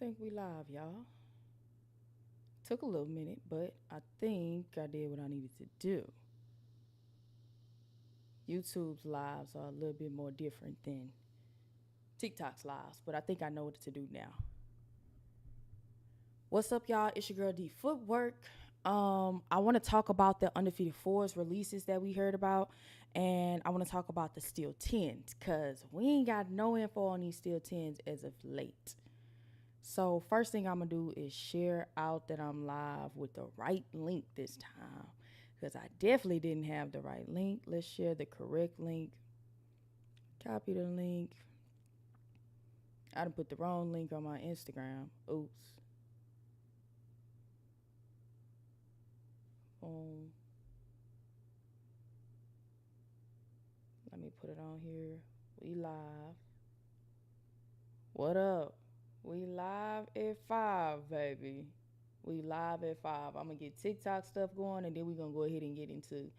think we live, y'all. Took a little minute, but I think I did what I needed to do. YouTube's lives are a little bit more different than TikTok's lives, but I think I know what to do now. What's up, y'all? It's your girl D Footwork. I want to talk about the Undefeated Fours releases that we heard about, and I want to talk about the Steel 10s because we ain't got no info on these Steel 10s as of late. So first thing I'm gonna do is share out that I'm live with the right link this time because I definitely didn't have the right link. Let's share the correct link. Copy the link. I done put the wrong link on my Instagram. Oops. Boom. Let me put it on here. We live. What up? We live at 5, baby. We live at 5. I'm going to get TikTok stuff going, and then we're going to go ahead and get into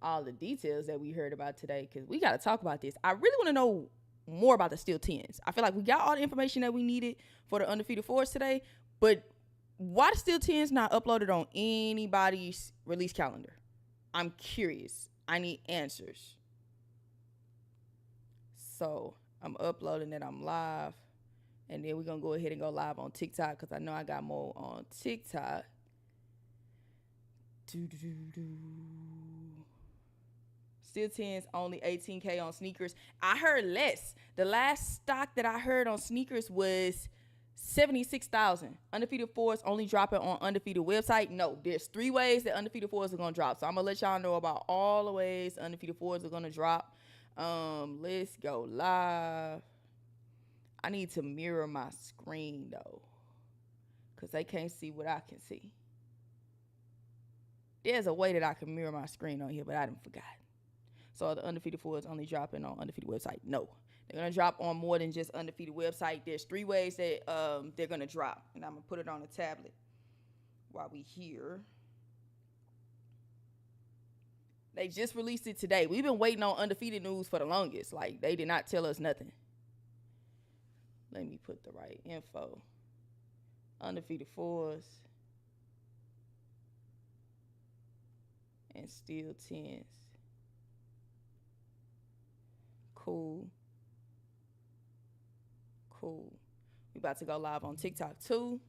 all the details that we heard about today because we got to talk about this. I really want to know more about the Steel 10s. I feel like we got all the information that we needed for the Undefeated Fours today, but why the Steel 10s not uploaded on anybody's release calendar? I'm curious. I need answers. So I'm uploading it. I'm live. And then we're going to go ahead and go live on TikTok because I know I got more on TikTok. Steel 10s only 18K on sneakers. I heard less. The last stock that I heard on sneakers was 76,000. Undefeated Fours only dropping on Undefeated website. No, there's 3 ways that Undefeated Fours are going to drop. So I'm going to let y'all know about all the ways Undefeated Fours are going to drop. Let's go live. I need to mirror my screen, though, because they can't see what I can see. There's a way that I can mirror my screen on here, but I done forgot. So the Undefeated Fours only dropping on Undefeated website? No. They're going to drop on more than just Undefeated website. There's 3 ways that they're going to drop, and I'm going to put it on a tablet while we here. They just released it today. We've been waiting on Undefeated news for the longest. Like, they did not tell us nothing. Let me put the right info. Undefeated Fours and Steel 10s. Cool. We about to go live on TikTok too.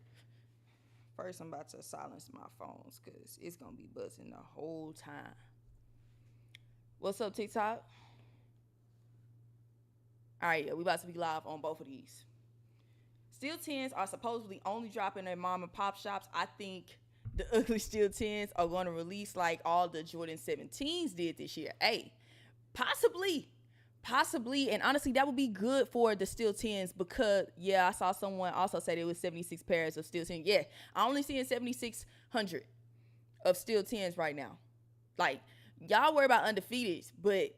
First, I'm about to silence my phones because it's going to be buzzing the whole time. What's up, TikTok? All right, yeah, we about to be live on both of these. Steel 10s are supposedly only dropping at mom and pop shops. I think the ugly Steel 10s are going to release like all the Jordan 17s did this year. Hey, possibly. And honestly, that would be good for the Steel 10s because, yeah, I saw someone also say there was 76 pairs of Steel 10s. Yeah, I'm only seeing 7,600 of Steel 10s right now. Like, y'all worry about Undefeateds, but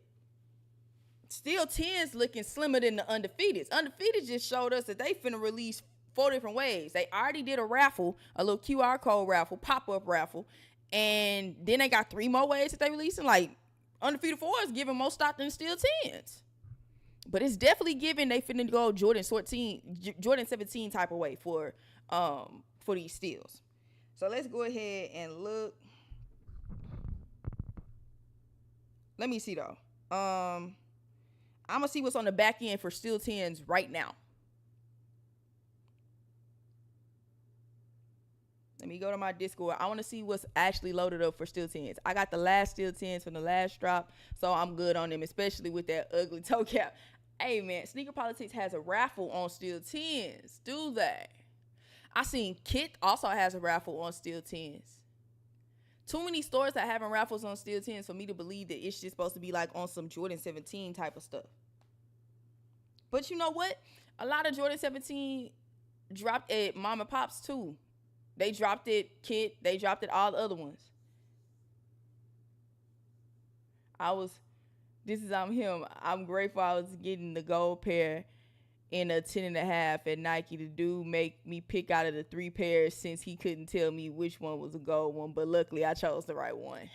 Steel 10s looking slimmer than the Undefeateds. Undefeated just showed us that they finna release 4 different ways. They already did a raffle, a little QR code raffle, pop-up raffle, and then they got 3 more ways that they releasing. Like, Undefeated 4 is giving more stock than Steel 10s. But it's definitely giving they finna go Jordan 17 type of way for these steals. So let's go ahead and look. Let me see though. I'm going to see what's on the back end for Steel 10s right now. Let me go to my Discord. I want to see what's actually loaded up for Steel 10s. I got the last Steel 10s from the last drop, so I'm good on them, especially with that ugly toe cap. Hey, man, Sneaker Politics has a raffle on Steel 10s. Do they? I seen Kit also has a raffle on Steel 10s. Too many stores that having raffles on Steel 10s for me to believe that it's just supposed to be like on some Jordan 17 type of stuff. But you know what? A lot of Jordan 17 dropped at Mom and Pops too. They dropped it, Kit. They dropped it, all the other ones. I'm him. I'm grateful I was getting the gold pair in a 10.5 at Nike. The dude make me pick out of the 3 pairs since he couldn't tell me which one was a gold one, but luckily I chose the right one.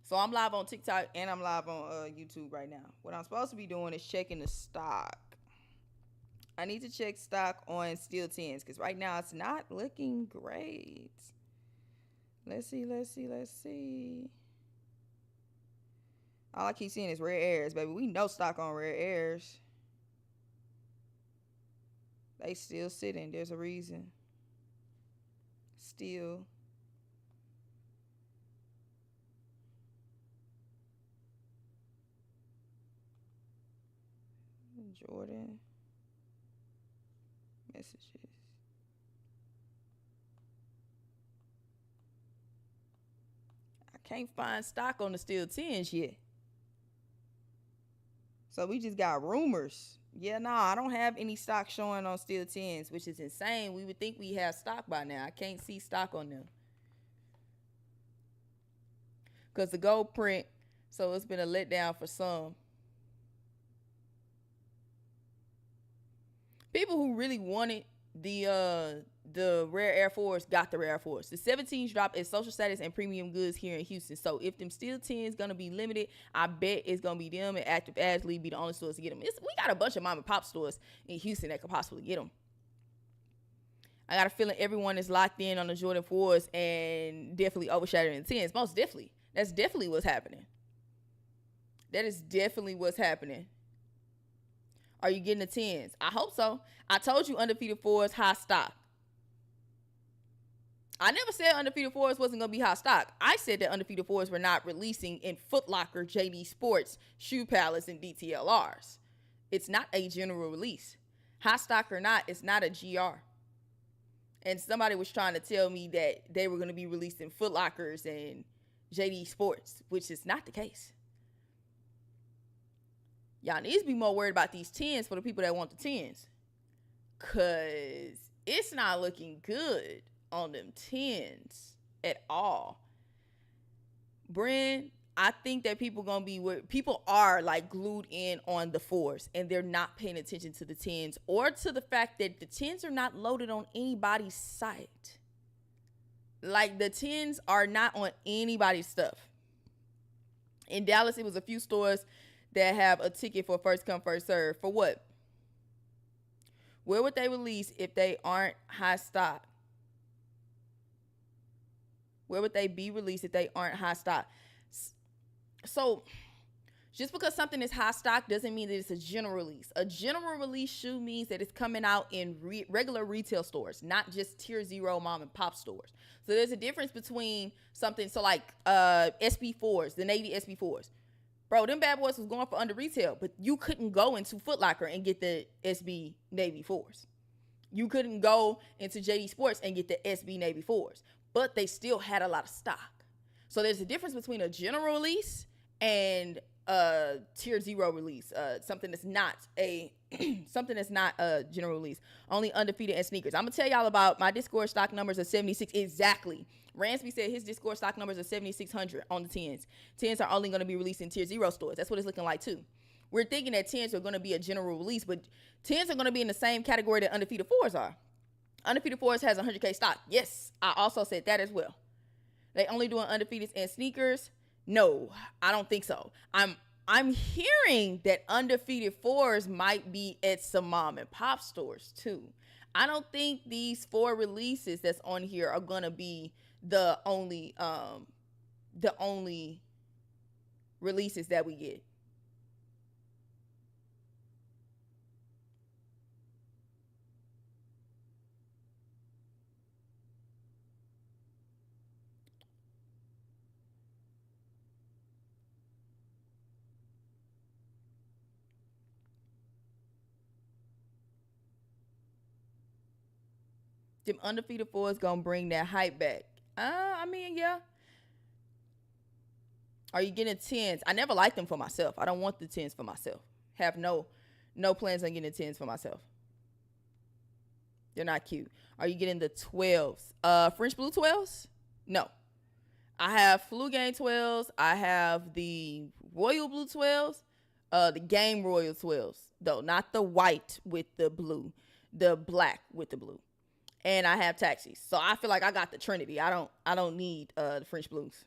So I'm live on TikTok and I'm live on YouTube right now. What I'm supposed to be doing is checking the stock. I need to check stock on steel tins because right now it's not looking great. Let's see. All I keep seeing is rare airs, baby. We know stock on rare airs. They still sitting. There's a reason. Still. Jordan. Messages. I can't find stock on the steel tins yet. So we just got rumors. Yeah, no, I don't have any stock showing on steel tins, which is insane. We would think we have stock by now. I can't see stock on them. Because the gold print, so it's been a letdown for some. People who really wanted the rare Air Force got the rare Air Force. The 17s dropped as social status and premium goods here in Houston. So if them steel 10s gonna be limited, I bet it's gonna be them and Active Athlete be the only stores to get them. We got a bunch of mom and pop stores in Houston that could possibly get them. I got a feeling everyone is locked in on the Jordan 4s and definitely overshadowing the 10s. Most definitely. That's definitely what's happening. That is definitely what's happening. Are you getting the 10s? I hope so. I told you Undefeated 4s high stock. I never said Undefeated 4s wasn't going to be high stock. I said that Undefeated 4s were not releasing in Foot Locker, JD Sports, Shoe Palace, and DTLRs. It's not a general release. High stock or not, it's not a GR. And somebody was trying to tell me that they were going to be released in Foot Lockers and JD Sports, which is not the case. Y'all need to be more worried about these 10s for the people that want the 10s. Because it's not looking good on them 10s at all. Bren, I think that people are like glued in on the 4s and they're not paying attention to the 10s or to the fact that the 10s are not loaded on anybody's site. Like the 10s are not on anybody's stuff. In Dallas, it was a few stores that have a ticket for first come, first serve. For what? Where would they release if they aren't high stock? Where would they be released if they aren't high stock? So, just because something is high stock doesn't mean that it's a general release. A general release shoe means that it's coming out in regular retail stores, not just tier 0 mom and pop stores. So, there's a difference between something, so like SB4s, the Navy SB4s. Bro, them bad boys was going for under retail, but you couldn't go into Foot Locker and get the SB Navy 4s. You couldn't go into JD Sports and get the SB Navy 4s, but they still had a lot of stock. So there's a difference between a general release and a tier 0 release, something that's not a general release. Only Undefeated and sneakers. I'm gonna tell y'all about my Discord stock numbers of 76 exactly. Ransby said his Discord stock numbers are 7,600 on the 10s. 10s are only going to be released in tier 0 stores. That's what it's looking like too. We're thinking that 10s are going to be a general release, but 10s are going to be in the same category that Undefeated 4s are. Undefeated 4s has 100K stock. Yes, I also said that as well. They only doing Undefeateds and sneakers? No, I don't think so. I'm hearing that Undefeated 4s might be at some mom and pop stores too. I don't think these 4 releases that's on here are going to be the only releases that we get. Them Undefeated 4s gonna bring that hype back. I mean, yeah. Are you getting 10s? I never liked them for myself. I don't want the 10s for myself. Have no plans on getting 10s for myself. They're not cute. Are you getting the 12s? French Blue 12s? No. I have Flu Game 12s. I have the Royal Blue 12s. The Game Royal 12s, though. Not the white with the blue. The black with the blue. And I have taxis. So I feel like I got the Trinity. I don't need the French Blues.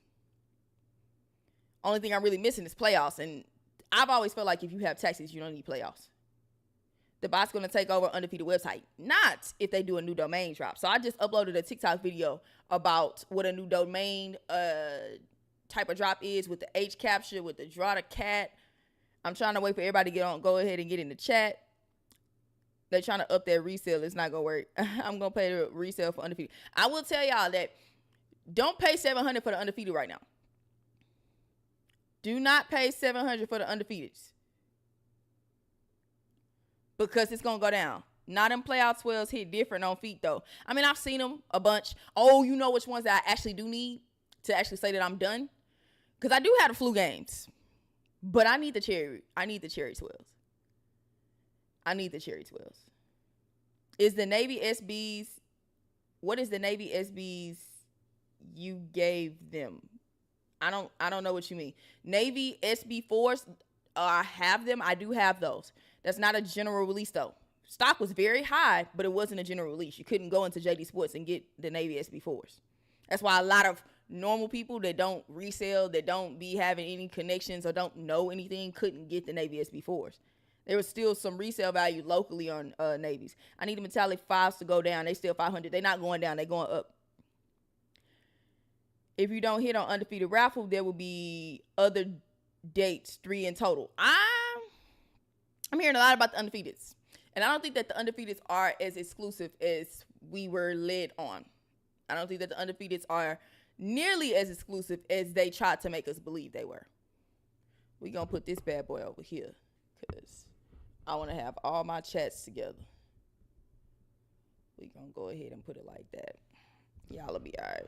Only thing I'm really missing is playoffs. And I've always felt like if you have taxis, you don't need playoffs. the bot's going to take over Undefeated website. Not if they do a new domain drop. So I just uploaded a TikTok video about what a new domain type of drop is, with the H capture, with the draw the cat. I'm trying to wait for everybody to get on. Go ahead and get in the chat. They're trying to up their resale. It's not going to work. I'm going to pay the resale for Undefeated. I will tell y'all that don't pay $700 for the Undefeated right now. Do not pay $700 for the Undefeateds, because it's going to go down. Not them playoff 12s hit different on feet, though. I mean, I've seen them a bunch. Oh, you know which ones that I actually do need to actually say that I'm done? Because I do have the flu games. But I need the cherry 12s. I need the cherry 12s. Is the Navy SBs, what is the Navy SBs you gave them? I don't know what you mean. Navy SB4s, I have them. I do have those. That's not a general release, though. Stock was very high, but it wasn't a general release. You couldn't go into JD Sports and get the Navy SB4s. That's why a lot of normal people that don't resell, that don't be having any connections or don't know anything, couldn't get the Navy SB4s. There was still some resale value locally on Navies. I need the metallic 5s to go down. They still 500. They're not going down. They're going up. If you don't hit on Undefeated raffle, there will be other dates, 3 in total. I'm hearing a lot about the Undefeateds. And I don't think that the Undefeateds are as exclusive as we were led on. I don't think that the Undefeateds are nearly as exclusive as they tried to make us believe they were. We're going to put this bad boy over here because I want to have all my chats together. We're going to go ahead and put it like that. Y'all will be all right.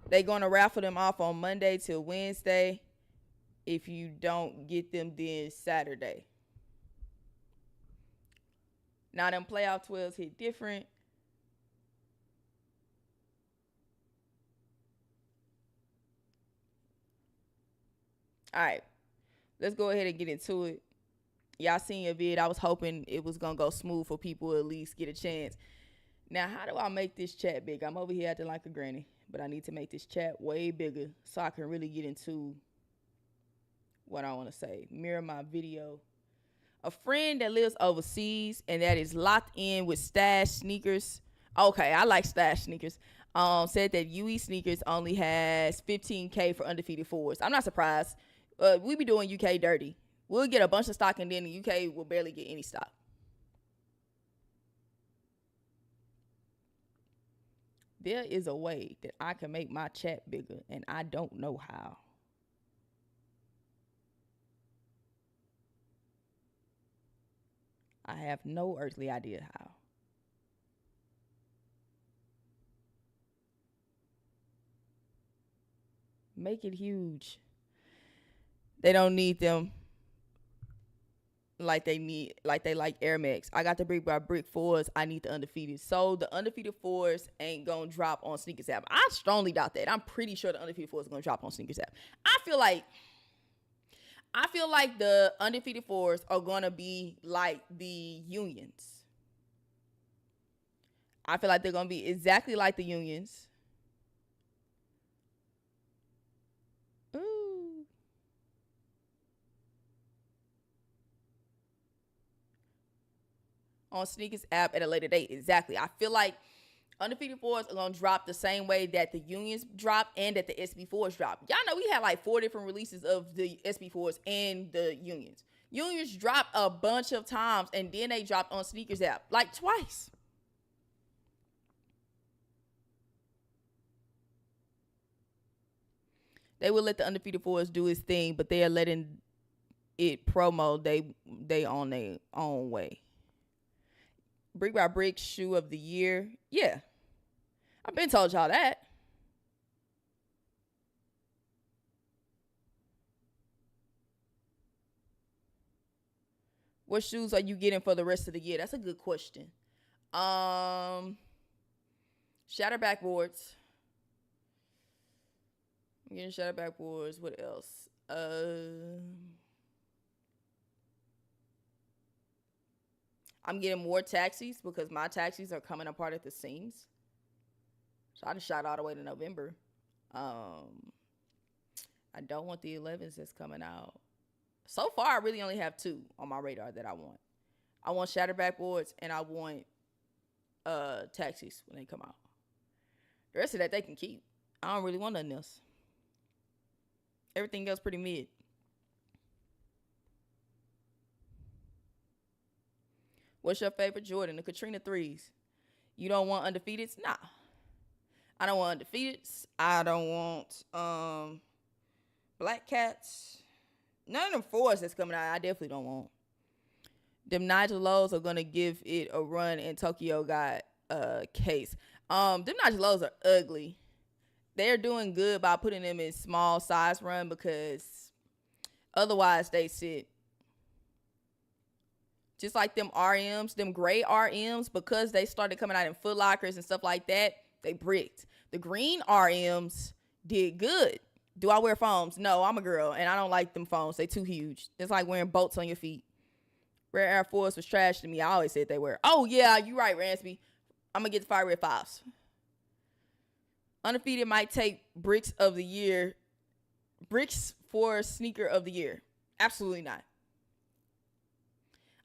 They're going to raffle them off on Monday till Wednesday. If you don't get them, then Saturday. Now, them playoff 12s hit different. All right. Let's go ahead and get into it. Y'all seen your vid. I was hoping it was going to go smooth for people to at least get a chance. Now, how do I make this chat big? I'm over here acting like a granny, but I need to make this chat way bigger so I can really get into what I want to say. Mirror my video. A friend that lives overseas and that is locked in with Stash sneakers. Okay, I like Stash sneakers. Said that UE sneakers only has 15K for Undefeated 4s. I'm not surprised. We be doing UK dirty. We'll get a bunch of stock and then the UK will barely get any stock. There is a way that I can make my chat bigger, and I don't know how. I have no earthly idea how. Make it huge. They don't need them like they like Air Max. I got the brick by brick 4s. I need the Undefeated. So the Undefeated 4s ain't gonna drop on Sneakers app. I strongly doubt that. I'm pretty sure the Undefeated 4s are gonna drop on Sneakers app. I feel like the Undefeated 4s are gonna be like the Unions. I feel like they're gonna be exactly like the Unions. On Sneakers app at a later date. Exactly. I feel like Undefeated 4s are going to drop the same way that the Unions drop and that the SB4s drop. Y'all know we had like 4 different releases of the SB4s and the Unions. Unions dropped a bunch of times and then they dropped on Sneakers app like twice. They will let the Undefeated 4s do its thing, but they are letting it promo they on their own way. Brick by Brick shoe of the year. Yeah. I've been told y'all that. What shoes are you getting for the rest of the year? That's a good question. Shatter backboards. I'm getting shatter backboards. What else? I'm getting more taxis because my taxis are coming apart at the seams. So I just shot all the way to November. I don't want the 11s that's coming out. So far, I really only have 2 on my radar that I want. I want Shatterback boards, and I want taxis when they come out. The rest of that they can keep. I don't really want nothing else. Everything else pretty mid. What's your favorite Jordan? The Katrina 3s. You don't want undefeateds? Nah. I don't want undefeateds. I don't want Black Cats. None of them 4s that's coming out, I definitely don't want. Them Nigel Lows are going to give it a run, and Tokyo got a case. Them Nigel Lows are ugly. They're doing good by putting them in small size run because otherwise they sit. Just like them RMs, them gray RMs, because they started coming out in Foot Lockers and stuff like that, they bricked. The green RMs did good. Do I wear foams? No, I'm a girl, and I don't like them foams. They too huge. It's like wearing bolts on your feet. Rare Air Force was trash to me. I always said they were. Oh, yeah, you right, Ransby. I'm going to get the Fire Red 5s. Undefeated might take bricks of the year. Bricks for sneaker of the year. Absolutely not.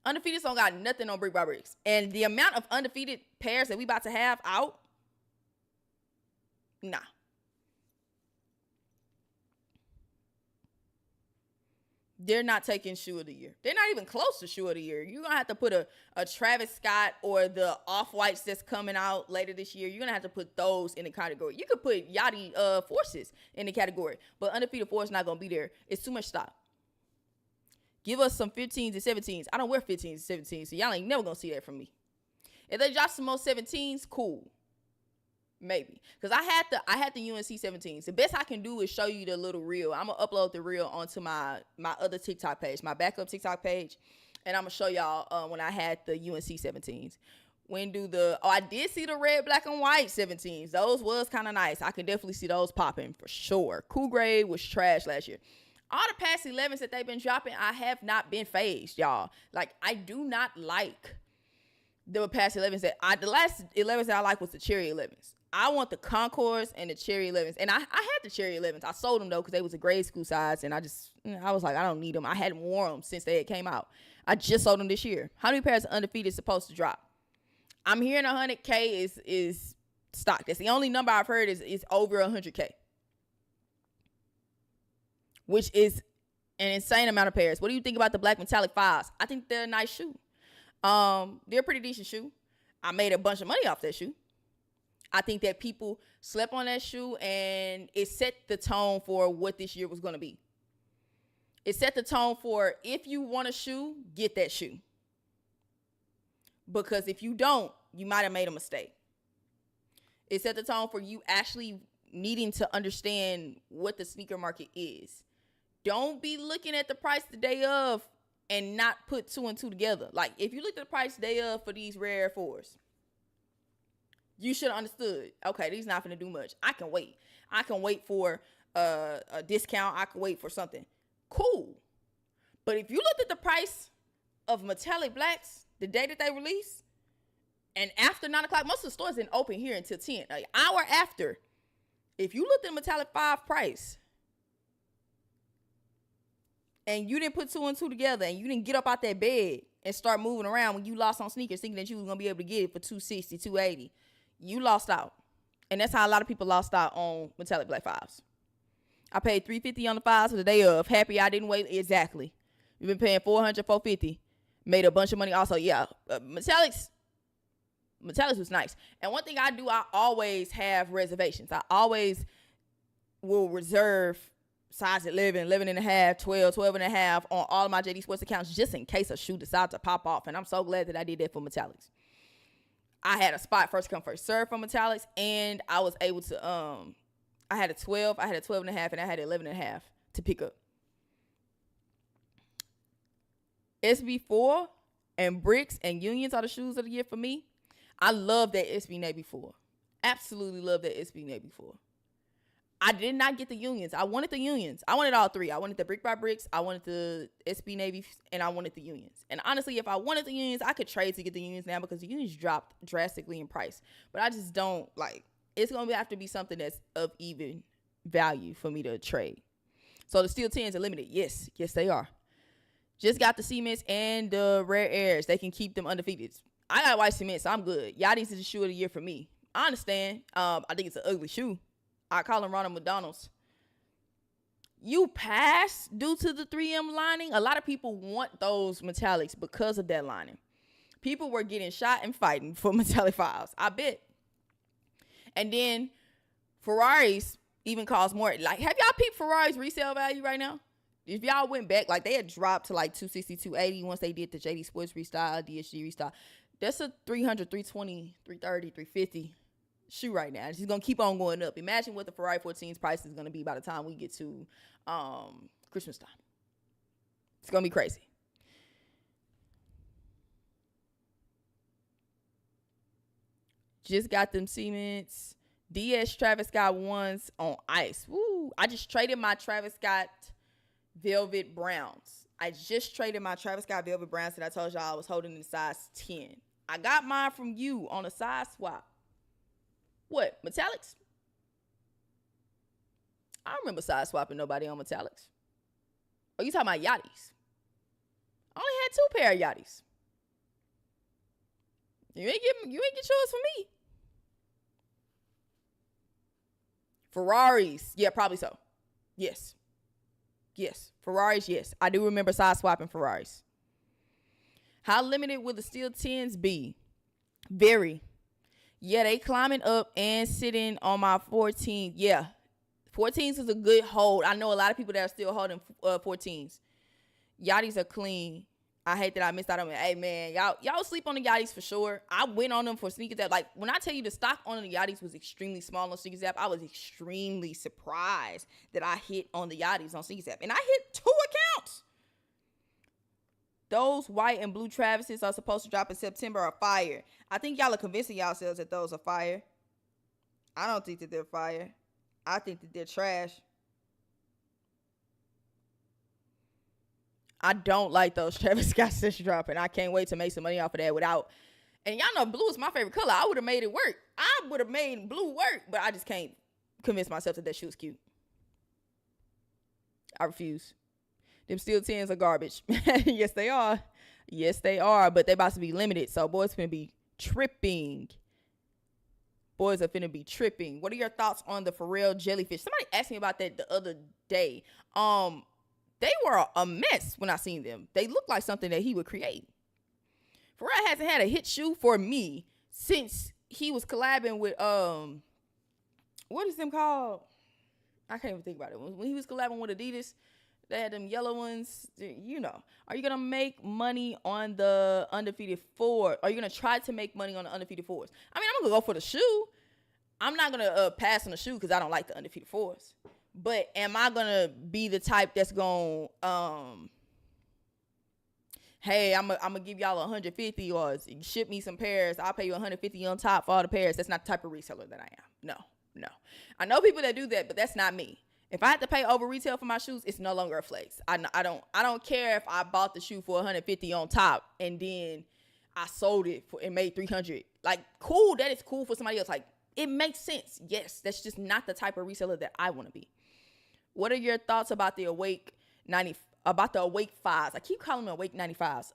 Undefeated don't got nothing on Brick by Bricks. And the amount of undefeated pairs that we about to have out, nah. They're not taking shoe of the year. They're not even close to shoe of the year. You're going to have to put a Travis Scott or the Off-Whites that's coming out later this year. You're going to have to put those in the category. You could put Yachty Forces in the category, but Undefeated Force not going to be there. It's too much stock. Give us some 15s and 17s. I don't wear 15s and 17s, so y'all ain't never going to see that from me. If they drop some more 17s, cool. Maybe. Because I had the UNC 17s. The best I can do is show you the little reel. I'm going to upload the reel onto my other TikTok page, my backup TikTok page. And I'm going to show y'all when I had the UNC 17s. I did see the red, black, and white 17s. Those was kind of nice. I can definitely see those popping for sure. Cool Grade was trash last year. All the past 11s that they've been dropping, I have not been phased, y'all. Like, I do not like the past 11s. The last 11s that I like was the Cherry 11s. I want the Concords and the Cherry 11s. And I had the Cherry 11s. I sold them, though, because they was a grade school size. And I was like, I don't need them. I hadn't worn them since they had came out. I just sold them this year. How many pairs of Undefeated supposed to drop? I'm hearing 100K is stock. That's the only number I've heard is over 100K. Which is an insane amount of pairs. What do you think about the black metallic 5s? I think they're a nice shoe. They're a pretty decent shoe. I made a bunch of money off that shoe. I think that people slept on that shoe, and it set the tone for what this year was going to be. It set the tone for, if you want a shoe, get that shoe. Because if you don't, you might have made a mistake. It set the tone for you actually needing to understand what the sneaker market is. Don't be looking at the price the day of and not put 2 and 2 together. Like, if you looked at the price the day of for these Rare Air 4s, you should have understood, okay, these not going to do much. I can wait. I can wait for a discount. I can wait for something. Cool. But if you looked at the price of metallic blacks the day that they release, and after 9 o'clock, most of the stores didn't open here until 10. An hour after, if you looked at metallic 5 price, and you didn't put 2 and 2 together, and you didn't get up out that bed and start moving around when you lost on sneakers thinking that you was going to be able to get it for $260, $280, you lost out. And that's how a lot of people lost out on metallic black 5s. I paid $350 on the 5s for the day of. Happy I didn't wait. Exactly. You've been paying $400, $450. Made a bunch of money also. Yeah, metallics was nice. And one thing I do, I always have reservations. I always will reserve size 11, 11 and a half, 12, 12 and a half on all of my JD Sports accounts just in case a shoe decides to pop off. And I'm so glad that I did that for metallics. I had a spot first come first serve for metallics, and I was able to I had a 12, I had a 12 and a half, and I had an 11 and a half to pick up. SB4 and Bricks and Unions are the shoes of the year for me. I love that SB Navy 4. Absolutely love that SB Navy 4. I did not get the Unions. I wanted the Unions. I wanted all 3. I wanted the Brick by Bricks, I wanted the SB Navy, and I wanted the Unions. And honestly, if I wanted the Unions, I could trade to get the Unions now because the Unions dropped drastically in price. But I just don't, like, it's going to have to be something that's of even value for me to trade. So the Steel 10s are limited. Yes, they are. Just got the cements and the rare airs. They can keep them undefeated. I got white cement, so I'm good. Yachty's is the shoe of the year for me. I understand. I think it's an ugly shoe. I call them Ronald McDonald's. You pass due to the 3M lining. A lot of people want those metallics because of that lining. People were getting shot and fighting for metallic files. I bet. And then Ferraris even cost more. Like, have y'all peeped Ferrari's resale value right now? If y'all went back, like, they had dropped to like 260, 280 once they did the JD Sports restyle, DSG restyle. That's a 300, 320, 330, 350 shoe right now. It's just going to keep on going up. Imagine what the Ferrari 14's price is going to be by the time we get to Christmas time. It's going to be crazy. Just got them cements. DS Travis Scott ones on ice. Woo! I just traded my Travis Scott Velvet Browns. I just traded my Travis Scott Velvet Browns that I told y'all I was holding in size 10. I got mine from you on a size swap. What? Metallics? I don't remember size swapping nobody on metallics. Oh, you talking about Yachty's? I only had 2 pair of Yachty's. You ain't get yours from me. Ferraris. Yeah, probably so. Yes. Ferraris, yes. I do remember size swapping Ferraris. How limited will the steel 10s be? Very. Yeah, they climbing up and sitting on my 14. Yeah. 14s is a good hold. I know a lot of people that are still holding 14s. Yachty's are clean. I hate that I missed out on it. Hey, man, y'all sleep on the Yachty's for sure. I went on them for Sneakers App. Like, when I tell you the stock on the Yachty's was extremely small on Sneakers App, I was extremely surprised that I hit on the Yachty's on Sneakers App. And I hit 2 accounts. Those white and blue Travises are supposed to drop in September are fire. I think y'all are convincing yourselves that those are fire. I don't think that they're fire. I think that they're trash. I don't like those Travis Scott Stitch dropping. I can't wait to make some money off of that without. And y'all know blue is my favorite color. I would have made it work. I would have made blue work, but I just can't convince myself that shoe is cute. I refuse. Them steel 10s are garbage. Yes, they are. Yes, they are. But they about to be limited. So boys finna be tripping. Boys are finna be tripping. What are your thoughts on the Pharrell jellyfish? Somebody asked me about that the other day. They were a mess when I seen them. They looked like something that he would create. Pharrell hasn't had a hit shoe for me since he was collabing with what is them called? I can't even think about it. When he was collabing with Adidas, they had them yellow ones. You know, are you gonna make money on the undefeated 4? Are you gonna try to make money on the undefeated 4s? I mean, I'm gonna go for the shoe. I'm not gonna pass on the shoe because I don't like the undefeated 4s. But am I gonna be the type that's gonna hey, I'm gonna give y'all 150 or ship me some pairs, I'll pay you 150 on top for all the pairs? That's not the type of reseller that I am. No. I know people that do that, but that's not me. If I had to pay over retail for my shoes, it's no longer a flex. I don't care if I bought the shoe for 150 on top and then I sold it and made 300. Like, cool, that is cool for somebody else. Like, it makes sense. Yes, that's just not the type of reseller that I want to be. What are your thoughts about the Awake 5s? I keep calling them Awake 95s.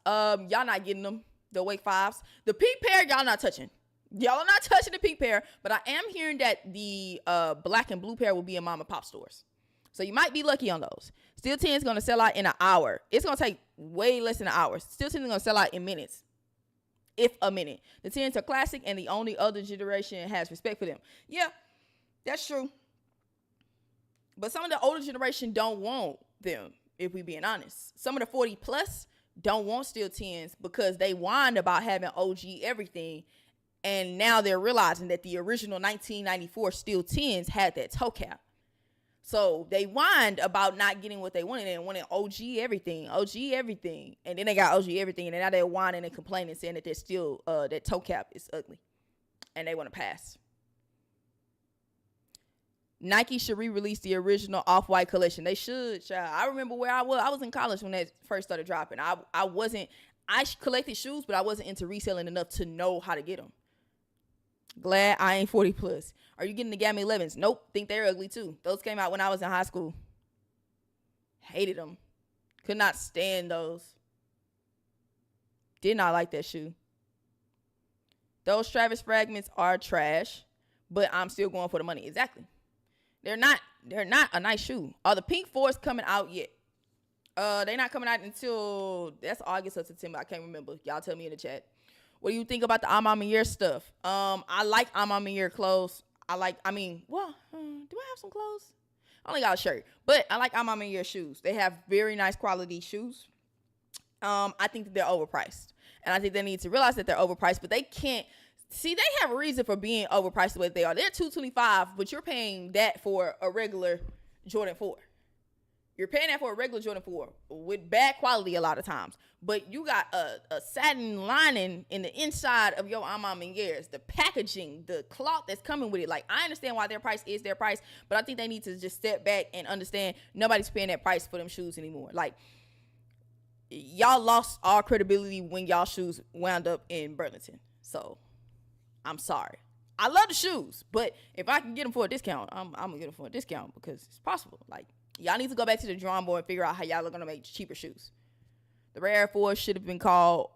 Y'all not getting them, the Awake 5s. The peak pair, y'all not touching. Y'all are not touching the peak pair, but I am hearing that the black and blue pair will be in mom and pop stores. So you might be lucky on those. Steel 10 is going to sell out in an hour. It's going to take way less than an hour. Steel 10 is going to sell out in minutes, if a minute. The 10s are classic, and the only other generation has respect for them. Yeah, that's true. But some of the older generation don't want them, if we being honest. Some of the 40 plus don't want steel 10s because they whined about having OG everything. And now they're realizing that the original 1994 steel 10s had that toe cap. So they whined about not getting what they wanted and wanted OG everything. And then they got OG everything. And now they're whining and complaining, saying that they're still, that toe cap is ugly. And they want to pass. Nike should re-release the original Off-White collection. They should, child. I remember where I was. I was in college when that first started dropping. I collected shoes, but I wasn't into reselling enough to know how to get them. Glad I ain't 40 plus. Are you getting the Gamma 11s? Nope. Think they're ugly too. Those came out when I was in high school. Hated them. Could not stand those. Did not like that shoe. Those Travis fragments are trash, but I'm still going for the money. Exactly. They're not a nice shoe. Are the pink fours coming out yet? They're not coming out until that's August or September. I can't remember. Y'all tell me in the chat. What do you think about the Amam Year stuff? I like Amam Year clothes. Do I have some clothes? I only got a shirt, but I like Amam Year shoes. They have very nice quality shoes. I think that they're overpriced, and I think they need to realize that they're overpriced, but they can't. See, they have a reason for being overpriced the way they are. They're $225, but you're paying that for a regular Jordan 4. You're paying that for a regular Jordan 4 with bad quality a lot of times. But you got a satin lining in the inside of your Amam Years. The packaging, the cloth that's coming with it. Like, I understand why their price is their price, but I think they need to just step back and understand nobody's paying that price for them shoes anymore. Like, y'all lost all credibility when y'all shoes wound up in Burlington. So, I'm sorry. I love the shoes, but if I can get them for a discount, I'm going to get them for a discount because it's possible. Like, y'all need to go back to the drawing board and figure out how y'all are going to make cheaper shoes. The Rare Air Force should have been called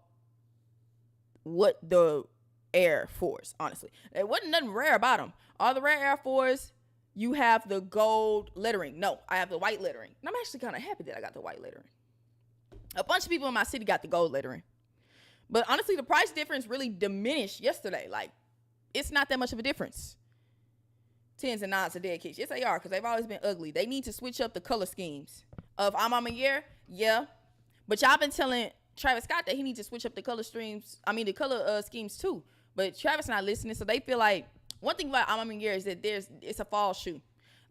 what the Air Force, honestly. There wasn't nothing rare about them. All the Rare Air Force, you have the gold lettering. No, I have the white lettering. And I'm actually kind of happy that I got the white lettering. A bunch of people in my city got the gold lettering. But honestly, the price difference really diminished yesterday. Like, it's not that much of a difference. 10s and 9s are dead kids. Yes, they are, because they've always been ugly. They need to switch up the color schemes of Amam Year. Yeah. But y'all been telling Travis Scott that he needs to switch up the color schemes too. But Travis not listening, so they feel like one thing about Amam Year is that it's a fall shoe.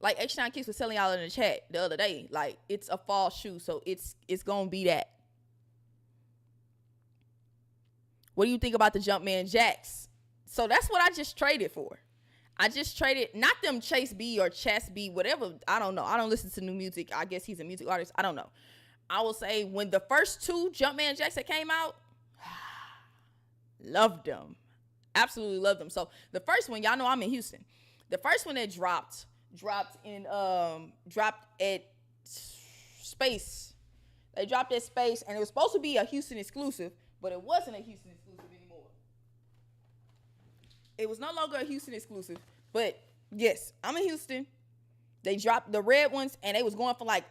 Like H9 Kicks was telling y'all in the chat the other day, like it's a fall shoe, so it's gonna be that. What do you think about the Jumpman Jacks? So that's what I just traded for. I just traded, not them Chase B or Chess B, whatever. I don't know. I don't listen to new music. I guess he's a music artist. I don't know. I will say when the first two Jumpman Jacks that came out, loved them. Absolutely loved them. So the first one, y'all know I'm in Houston. The first one that dropped at Space. They dropped at Space, and it was supposed to be a Houston exclusive, but it wasn't a Houston exclusive anymore. It was no longer a Houston exclusive, but yes, I'm in Houston. They dropped the red ones, and they was going for like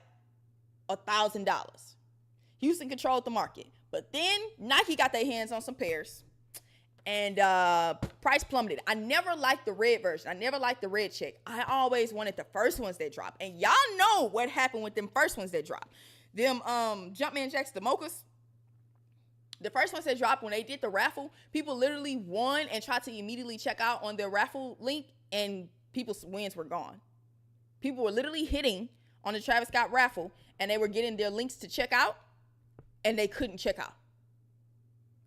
$1,000. Houston controlled the market, but then Nike got their hands on some pairs, and price plummeted. I never liked the red version. I never liked the red check. I always wanted the first ones that dropped, and y'all know what happened with them first ones that dropped. Them Jumpman Jacks, the mochas. The first ones that dropped, when they did the raffle, people literally won and tried to immediately check out on their raffle link, and people's wins were gone. People were literally hitting on the Travis Scott raffle, and they were getting their links to check out, and they couldn't check out.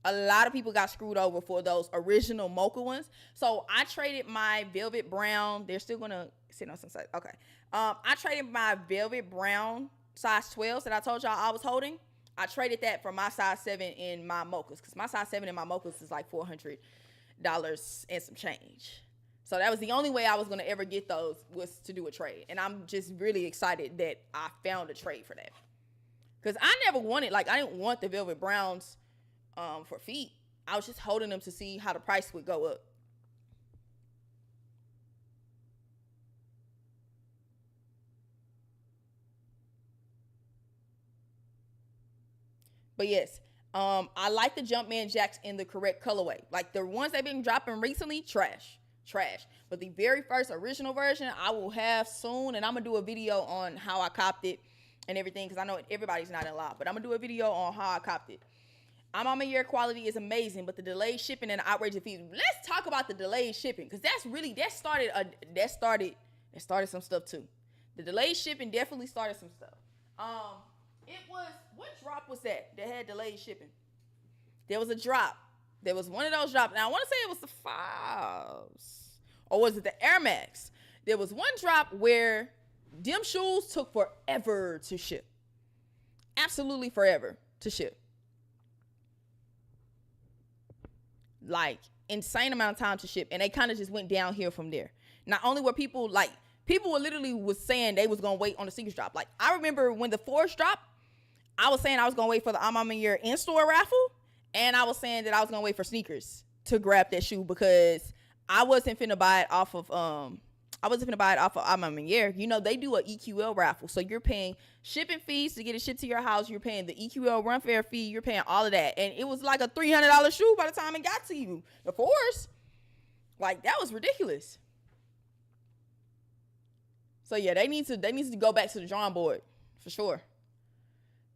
A lot of people got screwed over for those original mocha ones. So I traded my velvet brown. They're still going to sit on some side. Okay. I traded my velvet brown size 12s that I told y'all I was holding. I traded that for my size 7 in my mochas, because my size 7 in my mochas is like $400 and some change. So that was the only way I was going to ever get those, was to do a trade. And I'm just really excited that I found a trade for that. Because I never wanted, I didn't want the velvet browns for feet. I was just holding them to see how the price would go up. But yes, I like the Jumpman Jacks in the correct colorway. Like the ones they've been dropping recently, trash. But the very first original version I will have soon, and I'm gonna do a video on how I copped it and everything, because I know everybody's not in live, but I'm gonna do a video on how I copped it. Amam Year quality is amazing, but the delayed shipping and the outrageous fees. Let's talk about the delayed shipping, because that started some stuff too. The delayed shipping definitely started some stuff. What drop was that had delayed shipping? There was a drop. There was one of those drops. Now, I want to say it was the 5s. Or was it the Air Max? There was one drop where them shoes took forever to ship. Absolutely forever to ship. Like, insane amount of time to ship. And they kind of just went downhill from there. Not only were people were literally was saying they was going to wait on the secrets drop. Like, I remember when the 4s dropped, I was saying I was gonna wait for the I'm in your in-store raffle, and I was saying that I was gonna wait for sneakers to grab that shoe because I wasn't finna buy it off of I'm in your. You know, they do a EQL raffle, so you're paying shipping fees to get it shipped to your house. You're paying the EQL run fair fee. You're paying all of that, and it was like a $300 shoe by the time it got to you. Of course, like that was ridiculous. So yeah, they need to go back to the drawing board for sure.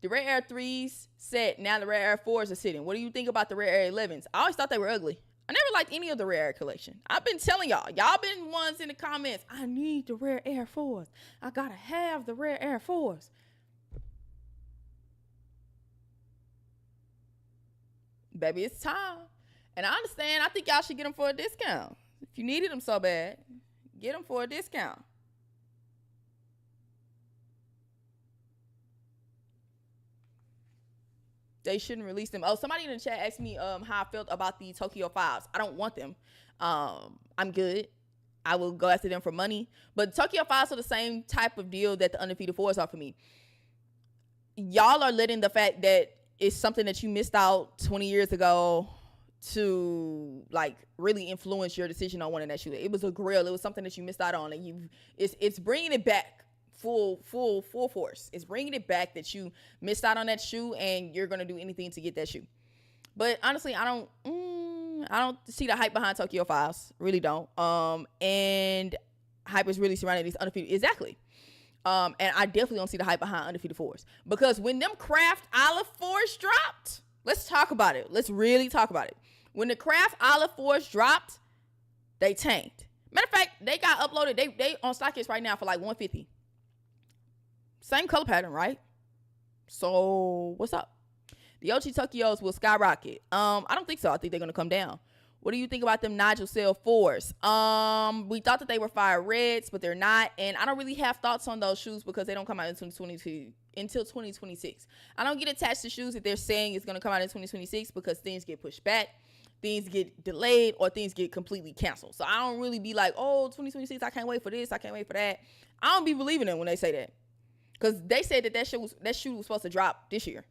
The Rare Air 3s set, now the Rare Air 4s are sitting. What do you think about the Rare Air 11s? I always thought they were ugly. I never liked any of the Rare Air collection. I've been telling y'all. Y'all been ones in the comments. I need the Rare Air 4s. I gotta have the Rare Air 4s. Baby, it's time. And I understand. I think y'all should get them for a discount. If you needed them so bad, get them for a discount. They shouldn't release them. Oh, somebody in the chat asked me how I felt about the Tokyo 5s. I don't want them. I'm good. I will go after them for money. But Tokyo 5s are the same type of deal that the Undefeated 4s are for me. Y'all are letting the fact that it's something that you missed out 20 years ago to like really influence your decision on wanting that shoe. It was a grill. It was something that you missed out on, and it's bringing it back. Full force. It's bringing it back that you missed out on that shoe and you're gonna do anything to get that shoe. But honestly, I don't see the hype behind Tokyo 5s. Really don't. And hype is really surrounding these Undefeated. Exactly. And I definitely don't see the hype behind Undefeated 4s because when them Craft Olive 4s dropped, let's talk about it. Let's really talk about it. When the Craft Olive 4s dropped, they tanked. Matter of fact, they got uploaded. They on StockX right now for like $150. Same color pattern, right? So what's up? The OG Tokyos will skyrocket. I don't think so. I think they're gonna come down. What do you think about them Nigel Cell 4s? We thought that they were fire reds, but they're not. And I don't really have thoughts on those shoes because they don't come out in 2022 until 2026. I don't get attached to shoes that they're saying is gonna come out in 2026 because things get pushed back, things get delayed, or things get completely canceled. So I don't really be like, oh, 2026, I can't wait for this, I can't wait for that. I don't be believing them when they say that. Because they said that shoe was supposed to drop this year.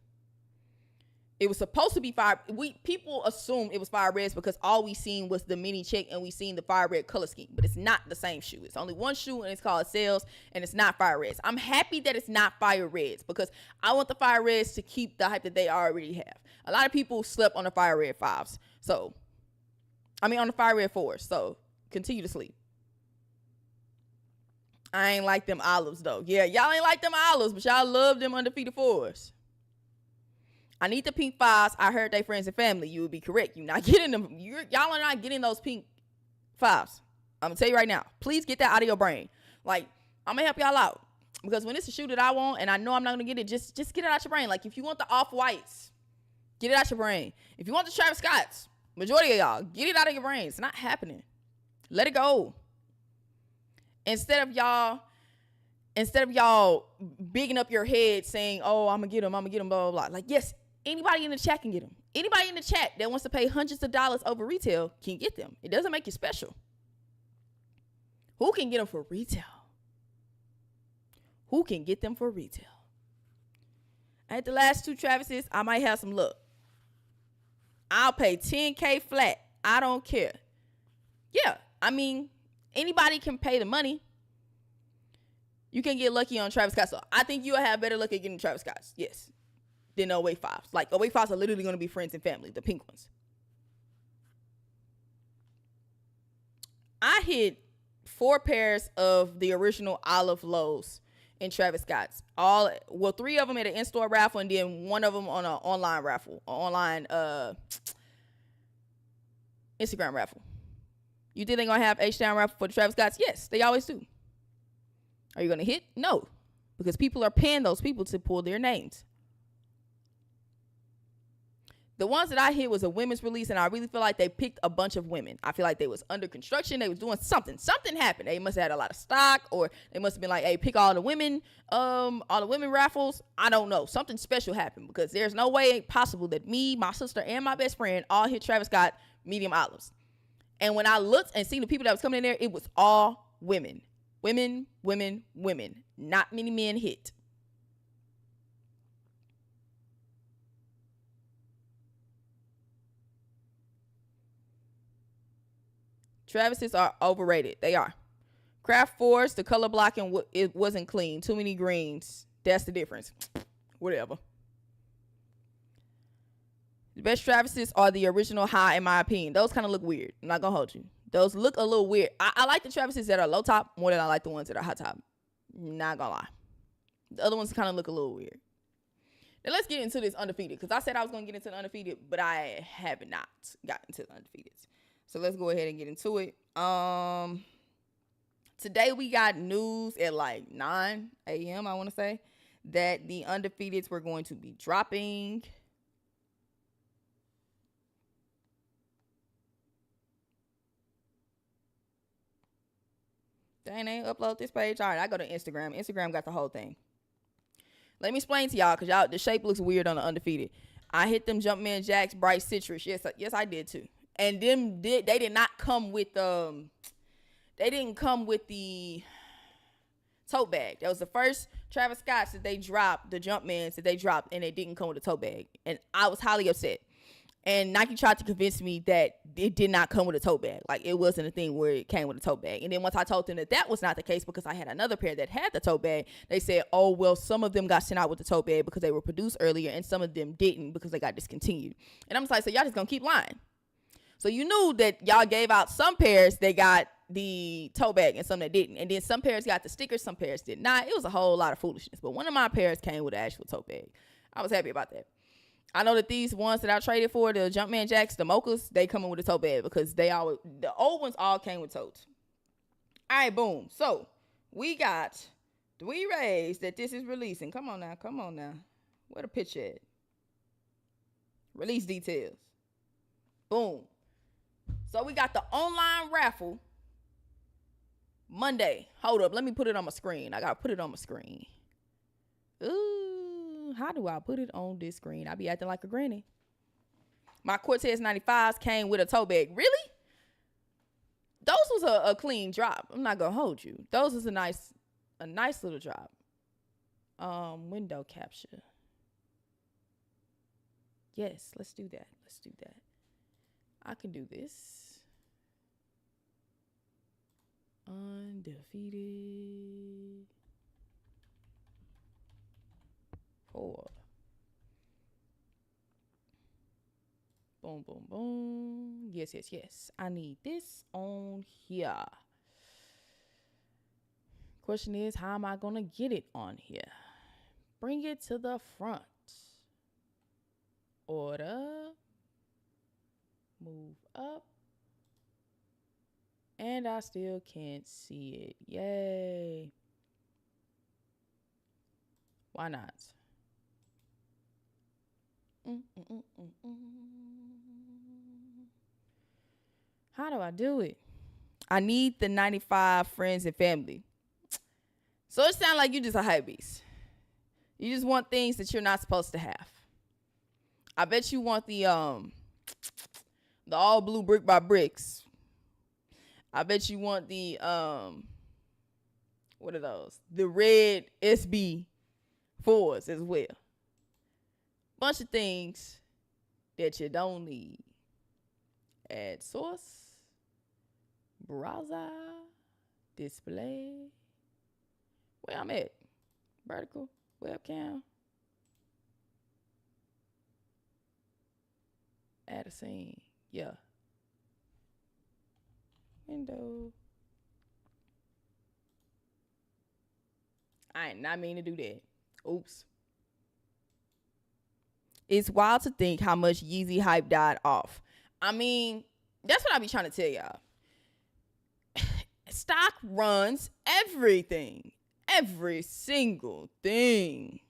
It was supposed to be fire. People assumed it was fire reds because all we seen was the mini check and we seen the fire red color scheme. But it's not the same shoe. It's only one shoe and it's called Sales and it's not fire reds. I'm happy that it's not fire reds because I want the fire reds to keep the hype that they already have. A lot of people slept on the fire red 5s. On the fire red 4s. So continue to sleep. I ain't like them olives, though. Yeah, y'all ain't like them olives, but y'all love them Undefeated 4s. I need the pink 5s. I heard they friends and family. You would be correct. You're not getting them. Y'all are not getting those pink 5s. I'm going to tell you right now. Please get that out of your brain. Like, I'm going to help y'all out. Because when it's a shoe that I want and I know I'm not going to get it, just get it out your brain. Like, if you want the off-whites, get it out your brain. If you want the Travis Scotts, majority of y'all, get it out of your brain. It's not happening. Let it go. Instead of y'all bigging up your head saying, oh, I'm gonna get them, blah, blah, blah. Like, yes, anybody in the chat can get them. Anybody in the chat that wants to pay hundreds of dollars over retail can get them. It doesn't make you special. Who can get them for retail? Who can get them for retail? I had the last two Travises. I might have some luck. I'll pay $10K flat. I don't care. Yeah, anybody can pay the money. You can get lucky on Travis Scott. So I think you'll have better luck at getting Travis Scotts. Yes. Than 08 5s. Like 08 5s are literally going to be friends and family. The pink ones. I hit 4 pairs of the original olive lows in Travis Scott's. 3 of them at an in-store raffle and then 1 of them on an online raffle. Instagram raffle. You think they're going to have H-Town raffle for the Travis Scotts? Yes, they always do. Are you going to hit? No. Because people are paying those people to pull their names. The ones that I hit was a women's release, and I really feel like they picked a bunch of women. I feel like they was under construction. They was doing something. Something happened. They must have had a lot of stock, or they must have been like, hey, pick all the women raffles. I don't know. Something special happened because there's no way possible that me, my sister, and my best friend all hit Travis Scott medium olives. And when I looked and seen the people that was coming in there, it was all women. Women. Not many men hit. Travises are overrated. They are. Craft Force, the color blocking, it wasn't clean. Too many greens. That's the difference. Whatever. The best Travises are the original high, in my opinion. Those kind of look weird. I'm not going to hold you. Those look a little weird. I like the Travises that are low top more than I like the ones that are high top. Not going to lie. The other ones kind of look a little weird. Now let's get into this undefeated. Because I said I was going to get into the undefeated, but I have not gotten into the undefeated. So let's go ahead and get into it. Today we got news at like 9 a.m., I want to say, that the undefeateds were going to be dropping. Dang, they ain't upload this page. All right, I go to Instagram. Instagram got the whole thing. Let me explain to y'all, because y'all, the shape looks weird on the undefeated. I hit them Jumpman Jacks Bright Citrus. Yes, I did too. And they did not come with they didn't come with the tote bag. That was the first Travis Scott's that they dropped, the Jumpmans that they dropped, and they didn't come with a tote bag. And I was highly upset. And Nike tried to convince me that it did not come with a tote bag. Like, it wasn't a thing where it came with a tote bag. And then once I told them that was not the case because I had another pair that had the tote bag, they said, oh, well, some of them got sent out with the tote bag because they were produced earlier, and some of them didn't because they got discontinued. And I'm just like, so y'all just gonna keep lying. So you knew that y'all gave out some pairs that got the tote bag and some that didn't. And then some pairs got the stickers, some pairs did not. It was a whole lot of foolishness. But one of my pairs came with an actual tote bag. I was happy about that. I know that these ones that I traded for, the Jumpman Jacks, the Mochas, they come in with a tote bag because the old ones all came with totes. All right, boom. So we got 3 rays that this is releasing. Come on now. Where the picture at? Release details. Boom. So we got the online raffle Monday. Hold up. Let me put it on my screen. I got to put it on my screen. Ooh, how do I put it on this screen? I be acting like a granny. My Cortez 95s came with a tote bag. Really? Those was a clean drop. I'm not going to hold you. Those was a nice little drop. Window capture. Yes, let's do that. I can do this. Undefeated 4. Boom, boom, boom. Yes. I need this on here. Question is, how am I going to get it on here? Bring it to the front. Order. Move up. And I still can't see it. Yay. Why not? How do I do it? I need the 95 friends and family. So it sounds like you just a hype beast. You just want things that you're not supposed to have. I bet you want the all blue brick by bricks. I bet you want the what are those? The red SB 4s as well. Bunch of things that you don't need. Add source, browser, display. Where I'm at? Vertical, webcam. Add a scene. Yeah. Window. I did not mean to do that. Oops. It's wild to think how much Yeezy hype died off. I mean, that's what I be trying to tell y'all. Stock runs everything. Every single thing.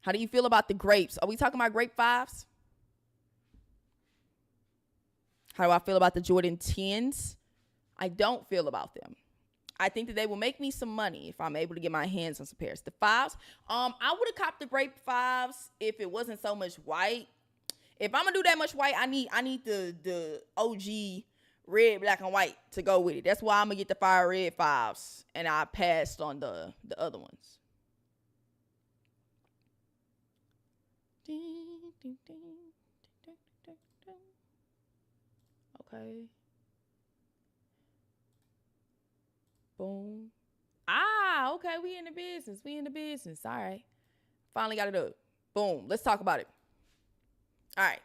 How do you feel about the grapes? Are we talking about grape 5s? How do I feel about the Jordan 10s? I don't feel about them. I think that they will make me some money if I'm able to get my hands on some pairs. The 5s, I would have copped the grape 5s if it wasn't so much white. If I'm gonna do that much white, I need the OG red, black, and white to go with it. That's why I'm gonna get the fire red 5s, and I passed on the other ones. Okay. Boom. Okay, we in the business. We in the business. All right. Finally got it up. Boom. Let's talk about it. All right.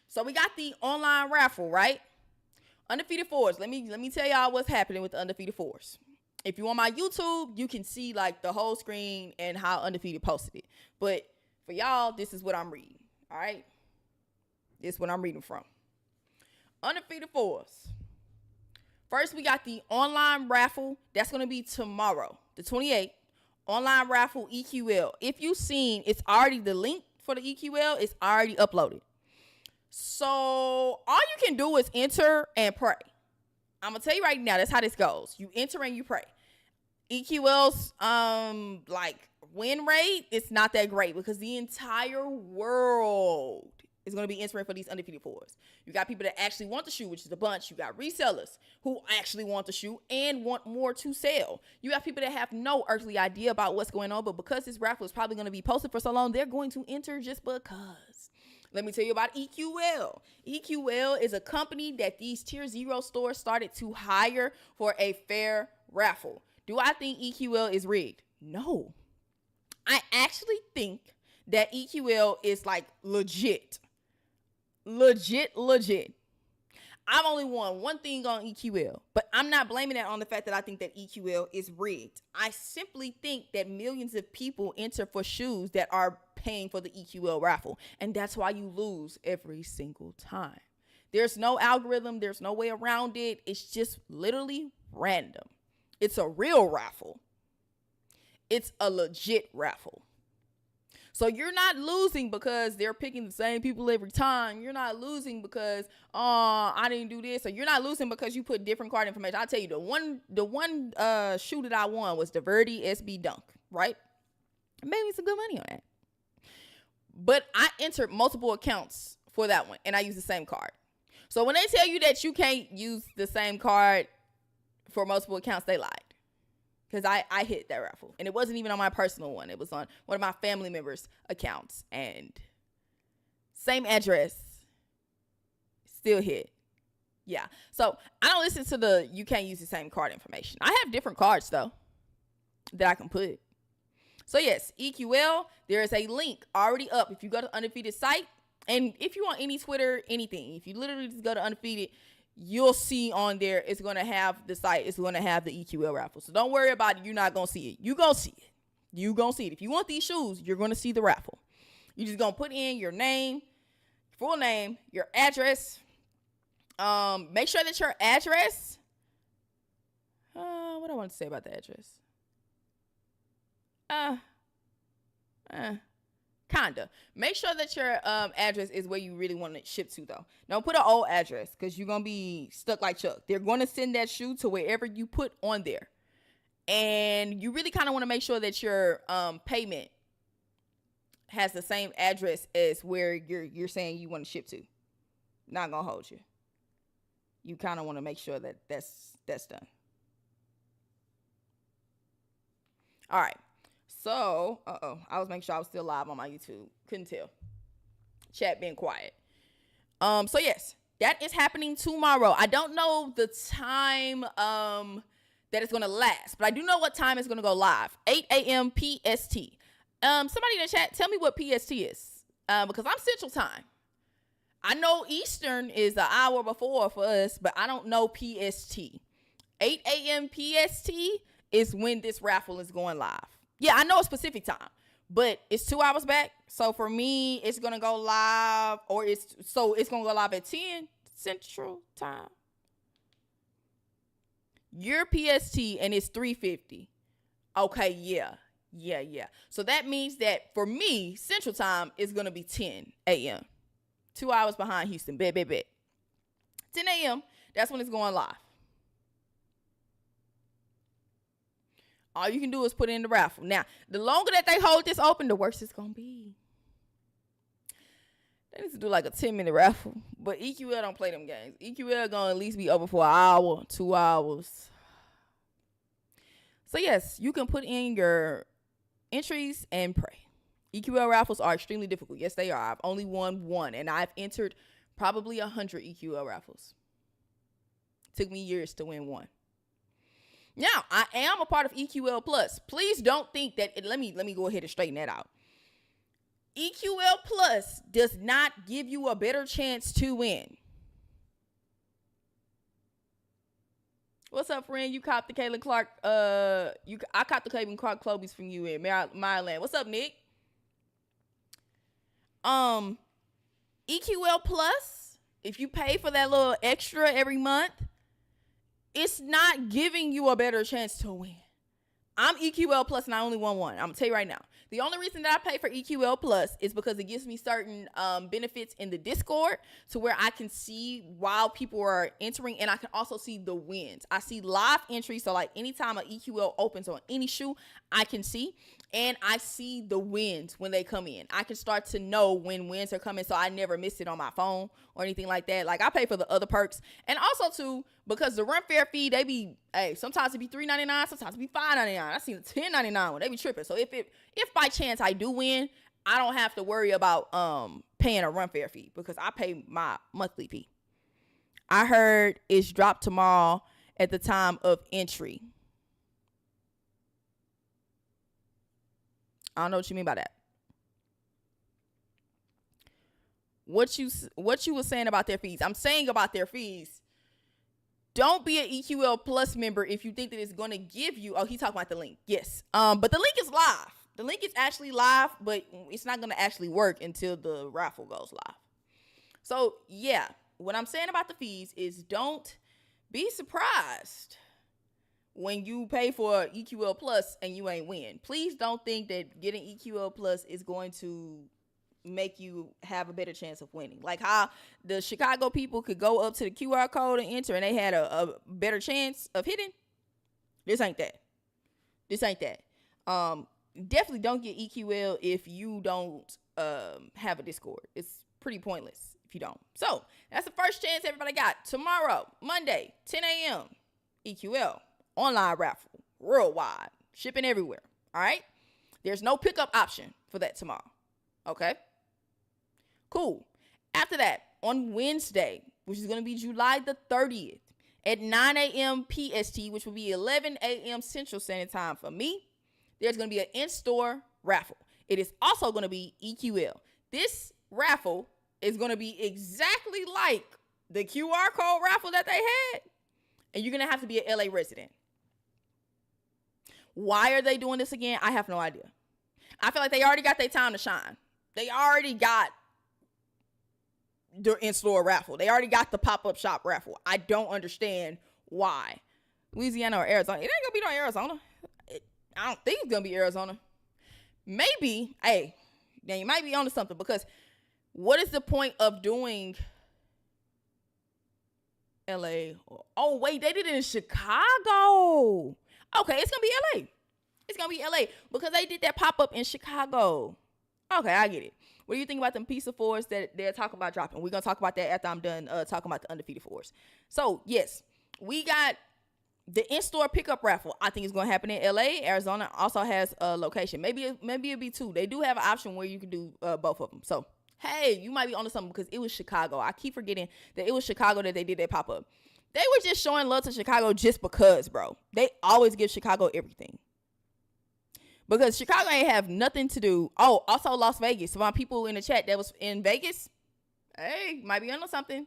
So we got the online raffle, right? Undefeated Fours. Let me tell y'all what's happening with the Undefeated Fours. If you on my YouTube, you can see like the whole screen and how Undefeated posted it. But for y'all, this is what I'm reading. All right. This is what I'm reading from. Undefeated Fours. First, we got the online raffle. That's going to be tomorrow, the 28th. Online raffle EQL. If you've seen, it's already the link for the EQL. It's already uploaded. So all you can do is enter and pray. I'm going to tell you right now, that's how this goes. You enter and you pray. EQL's like win rate, it's not that great because the entire world is going to be entering for these Undefeated Fours. You got people that actually want the shoe, which is a bunch. You got resellers who actually want the shoe and want more to sell. You have people that have no earthly idea about what's going on, but because this raffle is probably going to be posted for so long, they're going to enter just because. Let me tell you about EQL. EQL is a company that these Tier 0 stores started to hire for a fair raffle. Do I think EQL is rigged? No. I actually think that EQL is like legit. Legit. I've only won one thing on EQL, but I'm not blaming that on the fact that I think that EQL is rigged. I simply think that millions of people enter for shoes that are paying for the EQL raffle, and that's why you lose every single time. There's no algorithm. There's no way around it. It's just literally random. It's a real raffle. It's a legit raffle. So you're not losing because they're picking the same people every time. You're not losing because, I didn't do this. Or you're not losing because you put different card information. I'll tell you, the one shoe that I won was the Verdi SB Dunk, right? I made me some good money on that. But I entered multiple accounts for that one, and I used the same card. So when they tell you that you can't use the same card for multiple accounts, they lied. Because I hit that raffle. And it wasn't even on my personal one. It was on one of my family members' accounts. And same address. Still hit. Yeah. So I don't listen to the you can't use the same card information. I have different cards, though, that I can put. So, yes, EQL, there is a link already up. If you go to Undefeated site, and if you want any Twitter, anything, if you literally just go to Undefeated, you'll see on there, it's going to have the site, it's going to have the EQL raffle. So don't worry about it. You're not going to see it. You're going to see it. You're going to see it. If you want these shoes, you're going to see the raffle. You're just going to put in your name, full name, your address. Make sure that your address, what do I want to say about the address? Kinda. Make sure that your address is where you really want it shipped to, though. Don't put an old address because you're going to be stuck like Chuck. They're going to send that shoe to wherever you put on there. And you really kind of want to make sure that your payment has the same address as where you're saying you want to ship to. Not going to hold you. You kind of want to make sure that that's done. All right. So, I was making sure I was still live on my YouTube. Couldn't tell. Chat being quiet. So yes, that is happening tomorrow. I don't know the time that it's gonna last, but I do know what time it's gonna go live. 8 a.m. PST. Somebody in the chat, tell me what PST is. Because I'm Central Time. I know Eastern is an hour before for us, but I don't know PST. 8 a.m. PST is when this raffle is going live. Yeah, I know a specific time, but it's 2 hours back. So for me, it's going to go live, it's going to go live at 10 Central Time. Your PST, and it's 3:50. Okay, yeah. So that means that for me, Central Time is going to be 10 a.m. 2 hours behind Houston. Bet. 10 a.m., that's when it's going live. All you can do is put in the raffle. Now, the longer that they hold this open, the worse it's going to be. They need to do like a 10-minute raffle. But EQL don't play them games. EQL going to at least be open for an hour, 2 hours. So, yes, you can put in your entries and pray. EQL raffles are extremely difficult. Yes, they are. I've only won one, and I've entered probably 100 EQL raffles. It took me years to win one. Now, I am a part of EQL Plus. Please don't think that, let me go ahead and straighten that out. EQL Plus does not give you a better chance to win. What's up, friend? You copped the Caitlin Clark, I copped the Caitlin Clark Clobies from you in Maryland. What's up, Nick? EQL Plus, if you pay for that little extra every month, it's not giving you a better chance to win. I'm EQL Plus and I only want one. I'm going to tell you right now. The only reason that I pay for EQL Plus is because it gives me certain benefits in the Discord to where I can see while people are entering, and I can also see the wins. I see live entries, so like anytime an EQL opens on any shoe, I can see, and I see the wins when they come in. I can start to know when wins are coming, so I never miss it on my phone or anything like that. Like, I pay for the other perks, and also too, because the run fair fee, they be, sometimes it be $3.99, sometimes it be $5.99. I seen the $10.99 when they be tripping. So if by chance I do win, I don't have to worry about paying a run fair fee because I pay my monthly fee. I heard it's dropped tomorrow at the time of entry. I don't know what you mean by that. What you were saying about their fees? I'm saying about their fees. Don't be an EQL Plus member if you think that it's going to give you. Oh, he's talking about the link. Yes. But the link is live. The link is actually live, but it's not going to actually work until the raffle goes live. So, yeah, what I'm saying about the fees is don't be surprised when you pay for EQL Plus and you ain't win. Please don't think that getting EQL Plus is going to make you have a better chance of winning. Like how the Chicago people could go up to the QR code and enter and they had a better chance of hitting. This ain't that. Definitely don't get EQL if you don't have a Discord. It's pretty pointless if you don't. So that's the first chance everybody got. Tomorrow, Monday, 10 a.m. EQL online raffle worldwide, shipping everywhere. All right. There's no pickup option for that tomorrow. Okay. Cool. After that, on Wednesday, which is going to be July the 30th at 9 a.m. PST, which will be 11 a.m. Central Standard Time for me, there's going to be an in-store raffle. It is also going to be EQL. This raffle is going to be exactly like the QR code raffle that they had, and you're going to have to be an LA resident. Why are they doing this again? I have no idea. I feel like they already got their time to shine. They already got the in-store raffle. They already got the pop-up shop raffle. I don't understand why. Louisiana or Arizona. It ain't gonna be no Arizona. I don't think it's gonna be Arizona. Maybe. Hey, now you might be onto something, because what is the point of doing LA? Oh wait, they did it in Chicago. Okay, it's gonna be LA. It's gonna be LA because they did that pop-up in Chicago. Okay, I get it. What do you think about them pizza fours that they're talking about dropping? We're going to talk about that after I'm done talking about the undefeated fours. So, yes, we got the in-store pickup raffle. I think it's going to happen in LA. Arizona also has a location. Maybe it'll be two. They do have an option where you can do both of them. So, hey, you might be onto something because it was Chicago. I keep forgetting that it was Chicago that they did that pop-up. They were just showing love to Chicago just because, bro. They always give Chicago everything. Because Chicago ain't have nothing to do. Oh, also Las Vegas. So my people in the chat that was in Vegas, hey, might be onto something.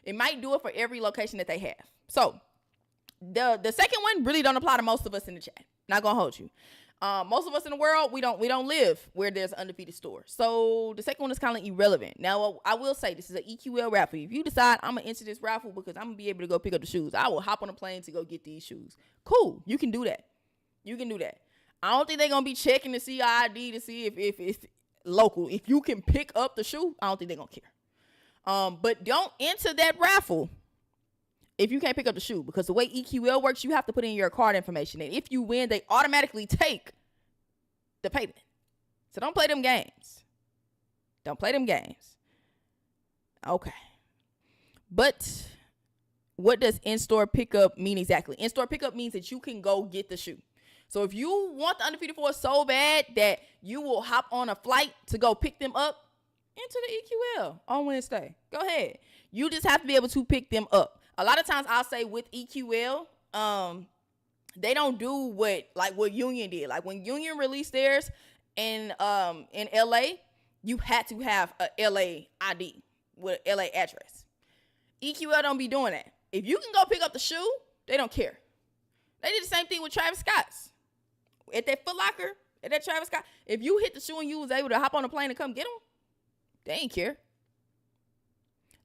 It might do it for every location that they have. So the second one really don't apply to most of us in the chat. Not gonna hold you. Most of us in the world, we don't live where there's an undefeated store. So the second one is kind of irrelevant. Now, I will say this is an EQL raffle. If you decide I'm gonna enter this raffle because I'm gonna be able to go pick up the shoes, I will hop on a plane to go get these shoes. Cool, you can do that. I don't think they're going to be checking the CID to see if it's local. If you can pick up the shoe, I don't think they're going to care. But don't enter that raffle if you can't pick up the shoe, because the way EQL works, you have to put in your card information. And if you win, they automatically take the payment. So don't play them games. Okay. But what does in-store pickup mean exactly? In-store pickup means that you can go get the shoe. So if you want the undefeated four so bad that you will hop on a flight to go pick them up, enter the EQL on Wednesday. Go ahead. You just have to be able to pick them up. A lot of times I'll say with EQL, they don't do what Union did. Like when Union released theirs in LA, you had to have a LA ID with LA address. EQL don't be doing that. If you can go pick up the shoe, they don't care. They did the same thing with Travis Scott's. At that Foot Locker, at that Travis Scott, if you hit the shoe and you was able to hop on a plane and come get them, they ain't care.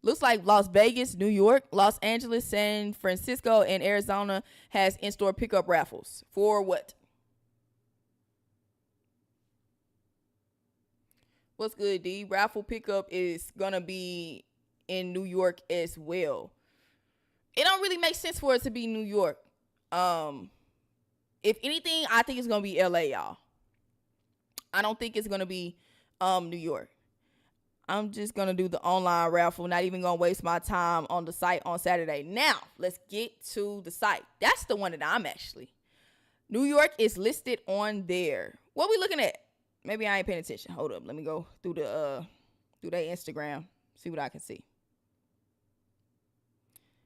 Looks like Las Vegas, New York, Los Angeles, San Francisco, and Arizona has in-store pickup raffles. For what? What's good, D? Raffle pickup is going to be in New York as well. It don't really make sense for it to be New York. If anything, I think it's going to be LA, y'all. I don't think it's going to be New York. I'm just going to do the online raffle. Not even going to waste my time on the site on Saturday. Now, let's get to the site. That's the one that I'm actually. New York is listed on there. What we looking at? Maybe I ain't paying attention. Hold up. Let me go through their Instagram. See what I can see.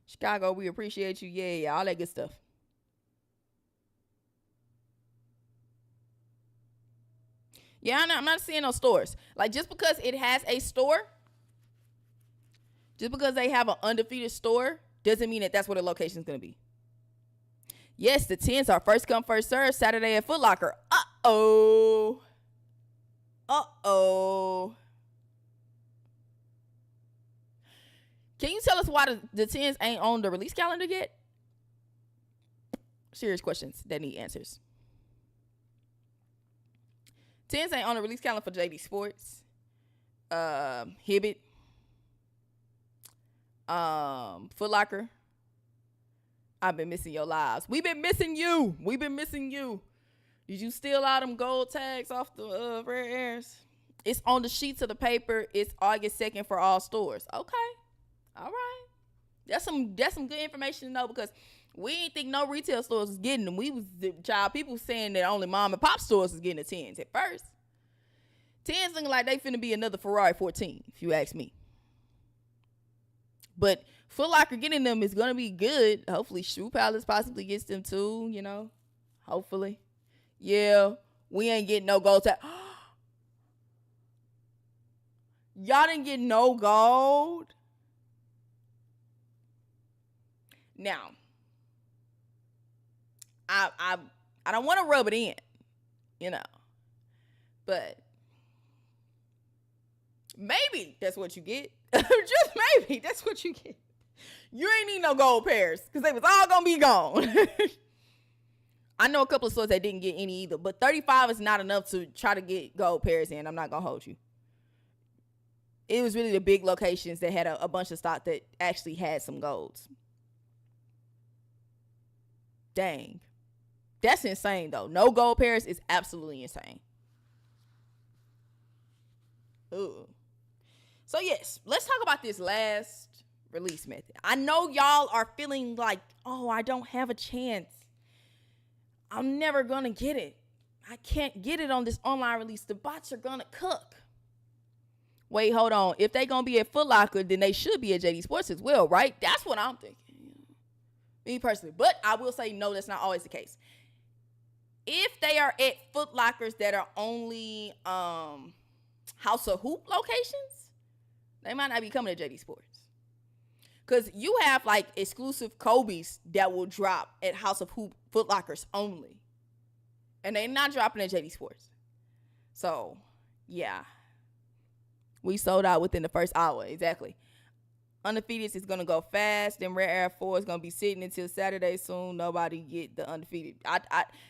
Chicago, we appreciate you. Yeah, all that good stuff. Yeah, I'm not seeing no stores. Like, just because it has a store, just because they have an undefeated store, doesn't mean that that's what the location is going to be. Yes, the 10s are first come, first serve Saturday at Foot Locker. Uh-oh. Can you tell us why the 10s ain't on the release calendar yet? Serious questions that need answers. 10s ain't on the release calendar for JD Sports, Hibbett, Foot Locker. I've been missing your lives. We've been missing you. Did you steal all them gold tags off the Rare Airs? It's on the sheets of the paper. It's August 2nd for all stores. Okay. All right. That's some good information to know, because we didn't think no retail stores was getting them. We was people saying that only mom and pop stores was getting the 10s at first. 10s looking like they finna be another Ferrari 14, if you ask me. But Foot Locker getting them is gonna be good. Hopefully Shoe Palace possibly gets them too, you know. Hopefully. Yeah, we ain't getting no gold tag. Y'all didn't get no gold. Now, I don't want to rub it in, you know, but maybe that's what you get. Just maybe that's what you get. You ain't need no gold pairs because they was all gonna be gone. I know a couple of stores that didn't get any either, but 35 is not enough to try to get gold pairs in. I'm not gonna hold you. It was really the big locations that had a bunch of stock that actually had some golds. Dang. That's insane, though. No gold pairs is absolutely insane. Ugh. So, yes, let's talk about this last release method. I know y'all are feeling like, oh, I don't have a chance. I'm never going to get it. I can't get it on this online release. The bots are going to cook. Wait, hold on. If they going to be at Foot Locker, then they should be at JD Sports as well, right? That's what I'm thinking. Me personally. But I will say, no, that's not always the case. If they are at Foot Lockers that are only House of Hoop locations, they might not be coming to JD Sports. Because you have, like, exclusive Kobe's that will drop at House of Hoop Foot Lockers only. And they're not dropping at JD Sports. So, yeah. We sold out within the first hour. Exactly. Undefeated is going to go fast. Then Rare Air 4 is going to be sitting until Saturday soon. Nobody get the Undefeated.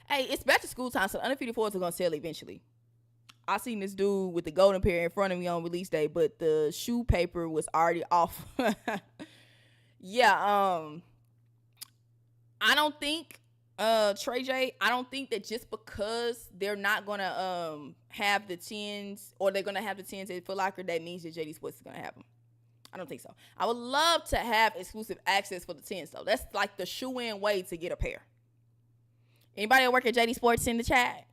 Hey, it's back to school time, so Undefeated 4s are going to sell eventually. I seen this dude with the golden pair in front of me on release day, but the shoe paper was already off. Yeah, I don't think, Trey J, I don't think that just because they're not going to have the 10s, or they're going to have the 10s at Foot Locker, that means that JD Sports is going to have them. I don't think so. I would love to have exclusive access for the 10s, though. That's like the shoe-in way to get a pair. Anybody that work at JD Sports in the chat?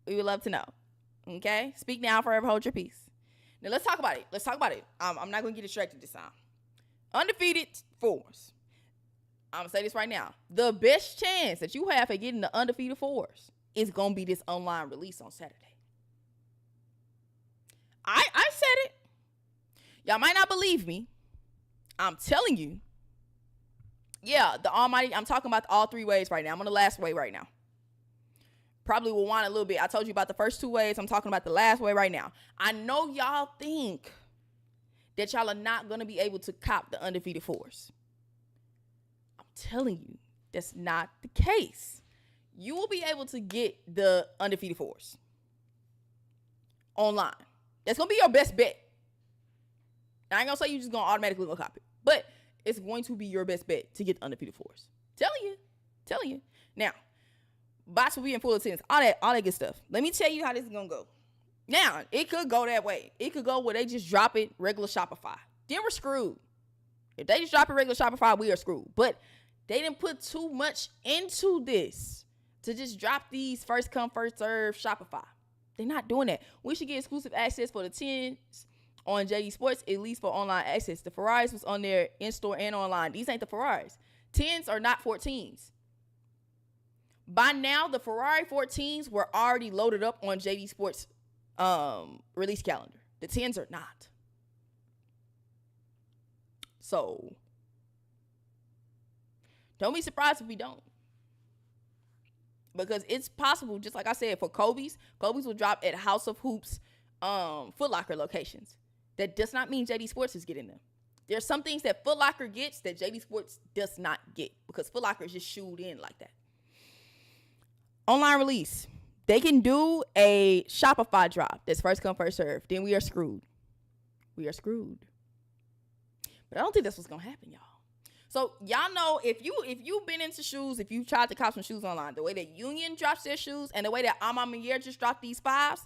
We would love to know. Okay? Speak now, forever hold your peace. Now, let's talk about it. I'm not going to get distracted this time. Undefeated 4s. I'm going to say this right now. The best chance that you have at getting the undefeated fours is going to be this online release on Saturday. I said it. Y'all might not believe me. I'm telling you. Yeah, the almighty, I'm talking about all 3 waves right now. I'm on the last wave right now. Probably will whine a little bit. I told you about the first 2 waves. I'm talking about the last wave right now. I know y'all think that y'all are not going to be able to cop the undefeated fours. I'm telling you, that's not the case. You will be able to get the undefeated fours online. That's going to be your best bet. I ain't going to say you just going to automatically go cop it, but it's going to be your best bet to get the undefeated fours. Telling you. Now, box will be in full attendance. All that good stuff. Let me tell you how this is going to go. Now, it could go that way. It could go where they just drop it regular Shopify. Then we're screwed. If they just drop it regular Shopify, we are screwed. But they didn't put too much into this to just drop these first come, first serve Shopify. They're not doing that. We should get exclusive access for the 10s on JD Sports, at least for online access. The Ferraris was on there in-store and online. These ain't the Ferraris. 10s are not 14s. By now, the Ferrari 14s were already loaded up on JD Sports release calendar. The 10s are not. So, don't be surprised if we don't. Because it's possible, just like I said, for Kobe's will drop at House of Hoops Foot Locker locations. That does not mean JD Sports is getting them. There's some things that Foot Locker gets that JD Sports does not get because Foot Locker is just shooed in like that. Online release. They can do a Shopify drop that's first come, first serve. Then we are screwed. But I don't think that's what's going to happen, y'all. So y'all know if you've been into shoes, if you tried to cop some shoes online, the way that Union drops their shoes and the way that Amamier just dropped these 5s,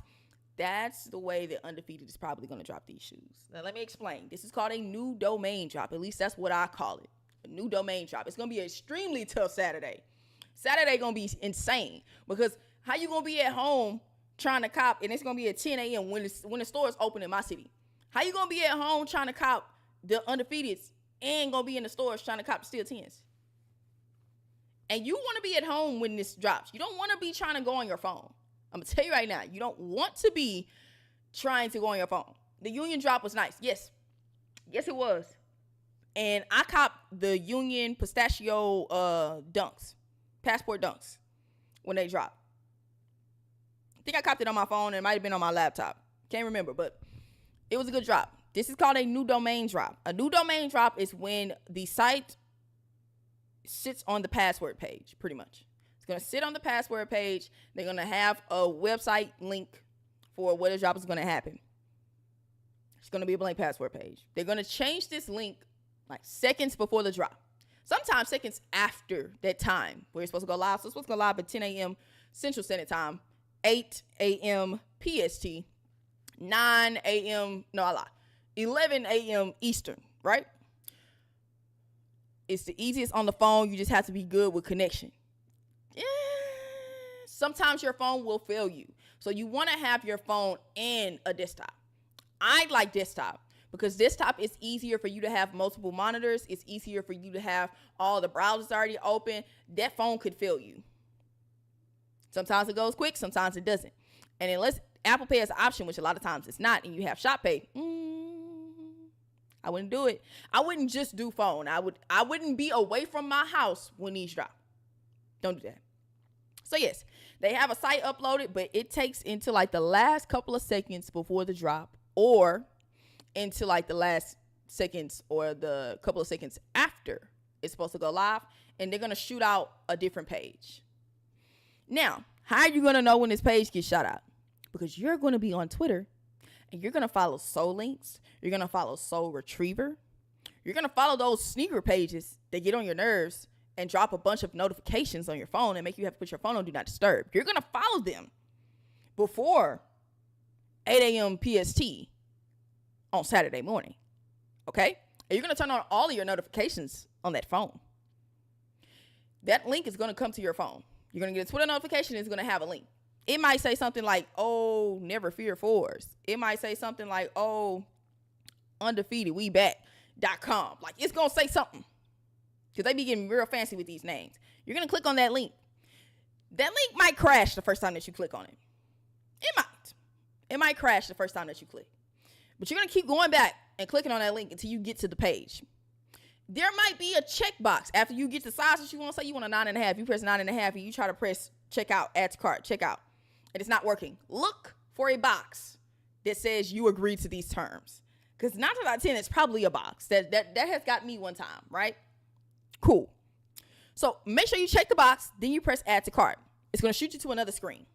that's the way that Undefeated is probably going to drop these shoes. Now let me explain. This is called a new domain drop. At least that's what I call it. A new domain drop. It's going to be an extremely tough Saturday. Saturday going to be insane because how you going to be at home trying to cop, and it's going to be at 10 a.m. when the store is open in my city. How you going to be at home trying to cop the Undefeateds and going to be in the stores trying to cop Steel 10s? And you want to be at home when this drops. You don't want to be trying to go on your phone. I'm going to tell you right now, you don't want to be trying to go on your phone. The Union drop was nice. Yes, it was. And I copped the Union pistachio dunks, passport dunks, when they dropped. I think I copped it on my phone, and it might have been on my laptop. Can't remember, but it was a good drop. This is called a new domain drop. A new domain drop is when the site sits on the password page, pretty much. It's going to sit on the password page. They're going to have a website link for where the drop is going to happen. It's going to be a blank password page. They're going to change this link like seconds before the drop. Sometimes seconds after that time where it's supposed to go live. So it's supposed to go live at 10 a.m. Central Standard Time, 8 a.m. PST, 9 a.m. No, I lied. 11 a.m. Eastern, right? It's the easiest on the phone. You just have to be good with connection. Yeah. Sometimes your phone will fail you. So you want to have your phone and a desktop. I like desktop because desktop is easier for you to have multiple monitors. It's easier for you to have all the browsers already open. That phone could fail you. Sometimes it goes quick. Sometimes it doesn't. And unless Apple Pay is an option, which a lot of times it's not, and you have Shop Pay, I wouldn't do it. I wouldn't just do phone. I wouldn't be away from my house when these drop. Don't do that. So yes, they have a site uploaded, but it takes into like the last couple of seconds before the drop or into like the last seconds or the couple of seconds after it's supposed to go live, and they're going to shoot out a different page. Now, how are you going to know when this page gets shot out? Because you're going to be on Twitter and you're going to follow Soul Links. You're going to follow Soul Retriever. You're going to follow those sneaker pages that get on your nerves and drop a bunch of notifications on your phone and make you have to put your phone on Do Not Disturb. You're going to follow them before 8 a.m. PST on Saturday morning. Okay? And you're going to turn on all of your notifications on that phone. That link is going to come to your phone. You're going to get a Twitter notification. It's going to have a link. It might say something like, oh, never fear fours. It might say something like, oh, undefeated, we back.com. Like, it's going to say something. because they be getting real fancy with these names. You're going to click on that link. That link might crash the first time that you click on it. It might. It might crash the first time that you click. But you're going to keep going back and clicking on that link until you get to the page. There might be a checkbox after you get the size that you want. Say you want a 9.5. You press 9.5 and you try to press checkout, add to cart, checkout. And it's not working. Look for a box that says you agree to these terms. Because 9 times out of 10, it's probably a box. That has got me one time, right? Cool. So make sure you check the box. Then you press add to cart. It's going to shoot you to another screen.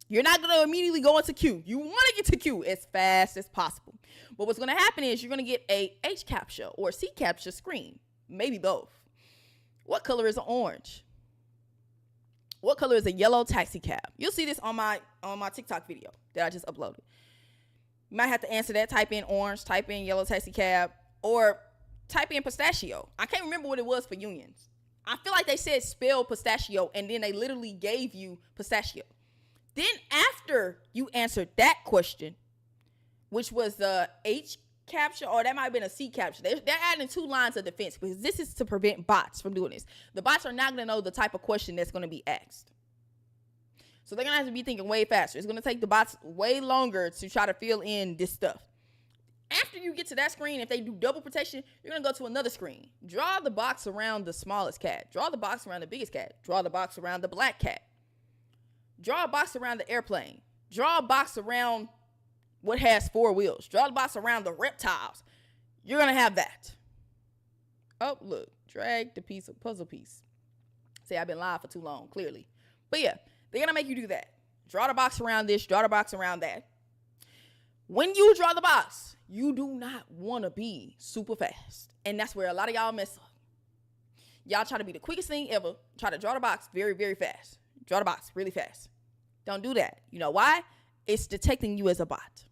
You're not going to immediately go into queue. You want to get to queue as fast as possible. But what's going to happen is you're going to get a H captcha or C captcha screen. Maybe both. What color is an orange? What color is a yellow taxi cab? You'll see this on my TikTok video that I just uploaded. You might have to answer that. Type in orange, type in yellow taxi cab, or type in pistachio. I can't remember what it was for unions. I feel like they said spell pistachio, and then they literally gave you pistachio. Then after you answered that question, which was the H captcha, or that might have been a C captcha, they're adding 2 lines of defense because this is to prevent bots from doing this. The bots are not going to know the type of question that's going to be asked. So they're going to have to be thinking way faster. It's going to take the bots way longer to try to fill in this stuff. After you get to that screen, if they do double protection, you're going to go to another screen. Draw the box around the smallest cat. Draw the box around the biggest cat. Draw the box around the black cat. Draw a box around the airplane. Draw a box around what has 4 wheels. Draw the box around the reptiles. You're going to have that. Oh, look. Drag the puzzle piece. Say, I've been live for too long, clearly. But yeah, they're going to make you do that. Draw the box around this. Draw the box around that. When you draw the box, you do not want to be super fast. And that's where a lot of y'all mess up. Y'all try to be the quickest thing ever. Try to draw the box very, very fast. Draw the box really fast. Don't do that. You know why? It's detecting you as a bot.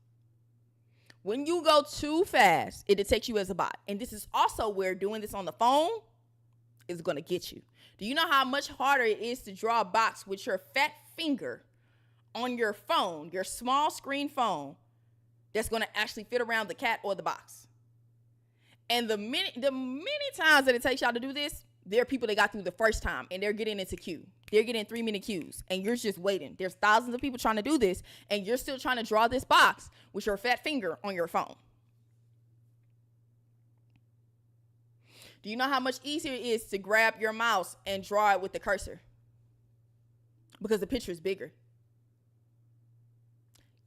When you go too fast, it detects you as a bot. And this is also where doing this on the phone is going to get you. Do you know how much harder it is to draw a box with your fat finger on your phone, your small screen phone, that's going to actually fit around the cat or the box? And the many times that it takes y'all to do this, there are people that got through the first time and they're getting into queue. They're getting 3-minute queues and you're just waiting. There's thousands of people trying to do this and you're still trying to draw this box with your fat finger on your phone. Do you know how much easier it is to grab your mouse and draw it with the cursor? Because the picture is bigger.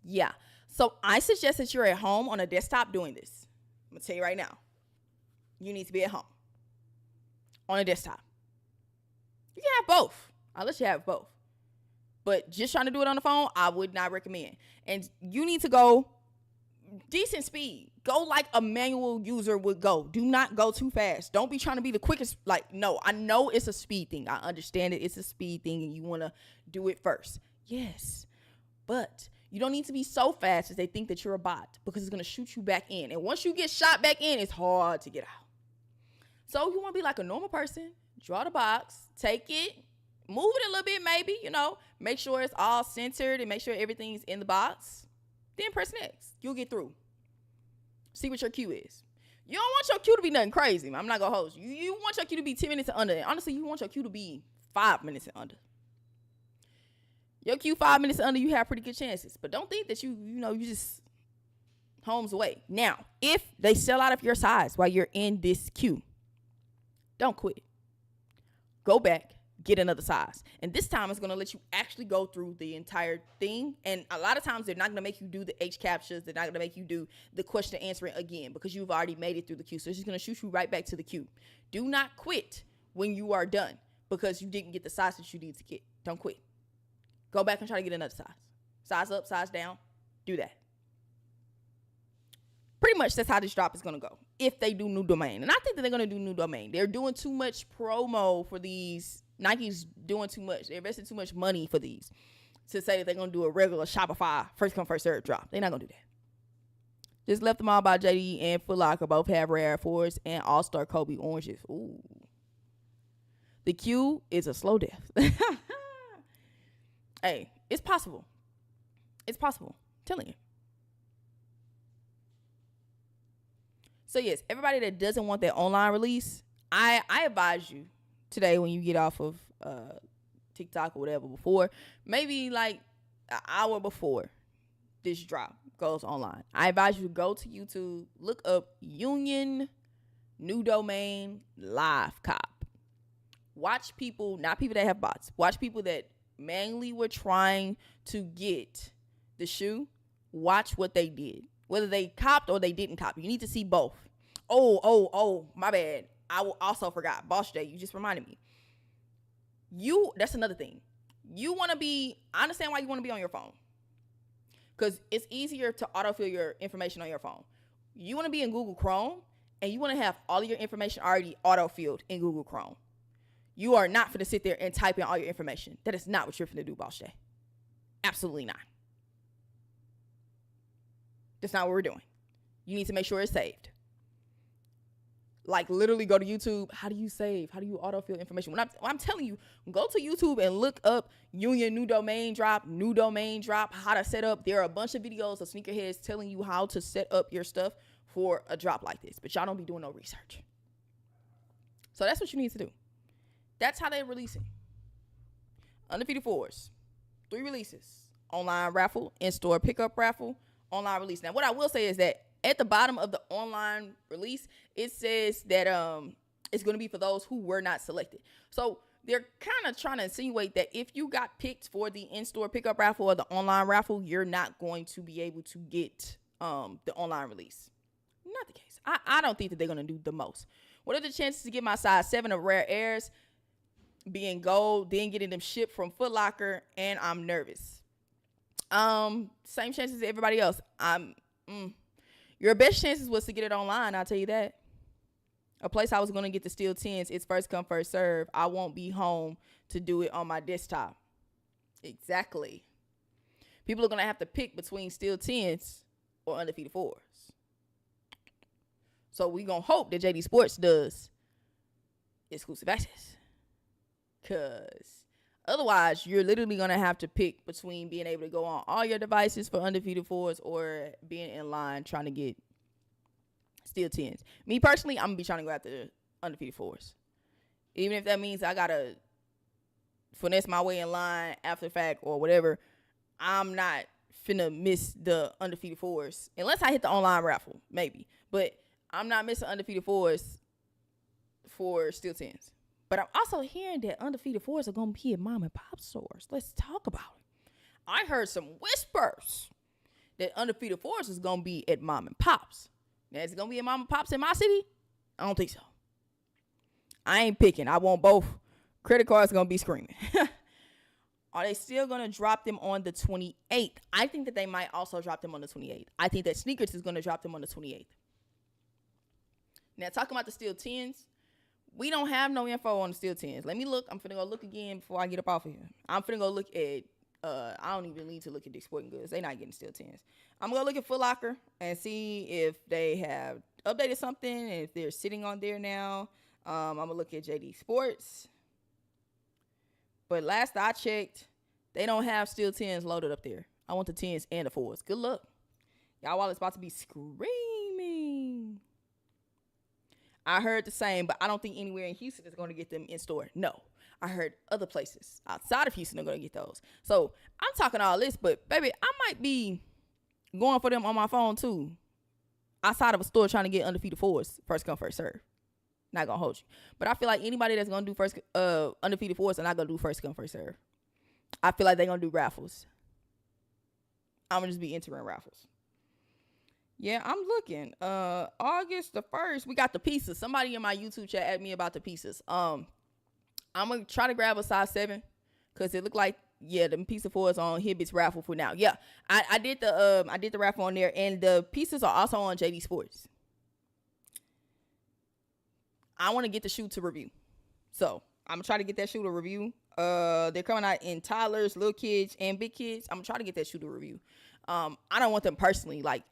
Yeah. So I suggest that you're at home on a desktop doing this. I'm going to tell you right now. You need to be at home on a desktop. You can have both. I'll let you have both. But just trying to do it on the phone, I would not recommend. And you need to go decent speed. Go like a manual user would go. Do not go too fast. Don't be trying to be the quickest. Like, no, I know it's a speed thing. I understand it. It's a speed thing and you want to do it first. Yes. But you don't need to be so fast as they think that you're a bot because it's going to shoot you back in. And once you get shot back in, it's hard to get out. So you want to be like a normal person. Draw the box. Take it. Move it a little bit maybe, make sure it's all centered and make sure everything's in the box. Then press next. You'll get through. See what your queue is. You don't want your queue to be nothing crazy. I'm not going to hold you. You want your queue to be 10 minutes and under. And honestly, you want your queue to be 5 minutes and under. Your queue 5 minutes and under, you have pretty good chances. But don't think that you just home's away. Now, if they sell out of your size while you're in this queue, don't quit. Go back. Get another size. And this time it's going to let you actually go through the entire thing. And a lot of times they're not going to make you do the H captchas. They're not going to make you do the question answering again because you've already made it through the queue. So it's just going to shoot you right back to the queue. Do not quit when you are done because you didn't get the size that you need to get. Don't quit. Go back and try to get another size. Size up, size down. Do that. Pretty much that's how this drop is going to go if they do new domain. And I think that they're going to do new domain. They're doing too much promo for these. Nike's doing too much. They're investing too much money for these to say that they're going to do a regular Shopify first come, first serve drop. They're not going to do that. Just left them all by JD and Foot Locker. Both have Rare Air Force and All-Star Kobe oranges. Ooh. The queue is a slow death. Hey, it's possible. It's possible. I'm telling you. So yes, everybody that doesn't want that online release, I advise you today when you get off of TikTok or whatever, before maybe like an hour before this drop goes online, I advise you to go to YouTube, look up Union New Domain Live Cop. Watch people, not people that have bots, watch people that manually were trying to get the shoe. Watch what they did, whether they copped or they didn't cop. You need to see both. Oh, my bad. I also forgot. Boss J, you just reminded me. That's another thing. I understand why you want to be on your phone. Because it's easier to autofill your information on your phone. You want to be in Google Chrome, and you want to have all of your information already autofilled in Google Chrome. You are not finna sit there and type in all your information. That is not what you're finna do, Boss J. Absolutely not. That's not what we're doing. You need to make sure it's saved. Like, literally go to YouTube. How do you save? How do you autofill information? When I'm telling you, go to YouTube and look up Union New Domain Drop, how to set up. There are a bunch of videos of sneakerheads telling you how to set up your stuff for a drop like this. But y'all don't be doing no research. So that's what you need to do. That's how they're releasing. Undefeated Fours. 3 releases. Online raffle, in-store pickup raffle, online release. Now, what I will say is that at the bottom of the online release, it says that it's going to be for those who were not selected. So they're kind of trying to insinuate that if you got picked for the in-store pickup raffle or the online raffle, you're not going to be able to get the online release. Not the case. I don't think that they're going to do the most. What are the chances to get my size 7 of Rare Airs being gold, then getting them shipped from Foot Locker, and I'm nervous? Same chances as everybody else. Your best chances was to get it online, I'll tell you that. A place I was going to get the Steel 10s, it's first come, first serve. I won't be home to do it on my desktop. Exactly. People are going to have to pick between Steel 10s or Undefeated 4s. So we're going to hope that JD Sports does exclusive access. Because otherwise, you're literally going to have to pick between being able to go on all your devices for Undefeated 4s or being in line trying to get Steel 10s. Me personally, I'm going to be trying to go after Undefeated 4s. Even if that means I got to finesse my way in line after the fact or whatever, I'm not finna miss the Undefeated 4s. Unless I hit the online raffle, maybe. But I'm not missing Undefeated 4s for Steel 10s. But I'm also hearing that Undefeated 4s are going to be at mom and pop stores. Let's talk about it. I heard some whispers that Undefeated 4s is going to be at mom and pops. Now, is it going to be at mom and pops in my city? I don't think so. I ain't picking. I want both. Credit cards going to be screaming. Are they still going to drop them on the 28th? I think that they might also drop them on the 28th. I think that Sneakers is going to drop them on the 28th. Now, talking about the Steel 10s, we don't have no info on the Steel 10s. Let me look. I'm finna go look again before I get up off of here. I'm finna go look at, I don't even need to look at Dick's Sporting Goods. They not getting Steel 10s. I'm gonna look at Foot Locker and see if they have updated something and if they're sitting on there now. I'm gonna look at JD Sports. But last I checked, they don't have Steel 10s loaded up there. I want the 10s and the 4s. Good luck. Y'all wallet's about to be screaming. I heard the same, but I don't think anywhere in Houston is going to get them in store. No. I heard other places outside of Houston are going to get those. So I'm talking all this, but baby, I might be going for them on my phone too. Outside of a store trying to get Undefeated 4s, first come, first serve. Not going to hold you. But I feel like anybody that's going to do Undefeated 4s are not going to do first come, first serve. I feel like they're going to do raffles. I'm going to just be entering raffles. Yeah, I'm looking. August the 1st, we got the pieces. Somebody in my YouTube chat asked me about the pieces. I'm gonna try to grab a size 7 because it looked like the piece of 4 is on Hibbett's raffle for now. Yeah, I did the raffle on there, and the pieces are also on JD Sports. I want to get the shoe to review, so I'm gonna try to get that shoe to review. They're coming out in toddlers, little kids, and big kids. I'm gonna try to get that shoe to review. I don't want them personally. Like,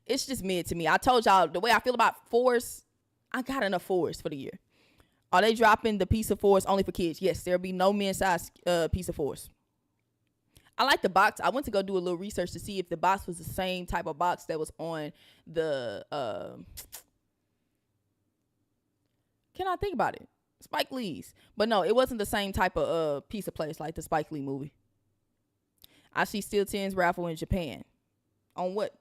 it's just mid to me. I told y'all the way I feel about 4s. I got enough 4s for the year. Are they dropping the piece of 4s only for kids? Yes, there'll be no men's size piece of 4s. I like the box. I went to go do a little research to see if the box was the same type of box that was on the Cannot think about it. Spike Lee's. But no, it wasn't the same type of piece of place like the Spike Lee movie. I see Steel 10s raffle in Japan. On what?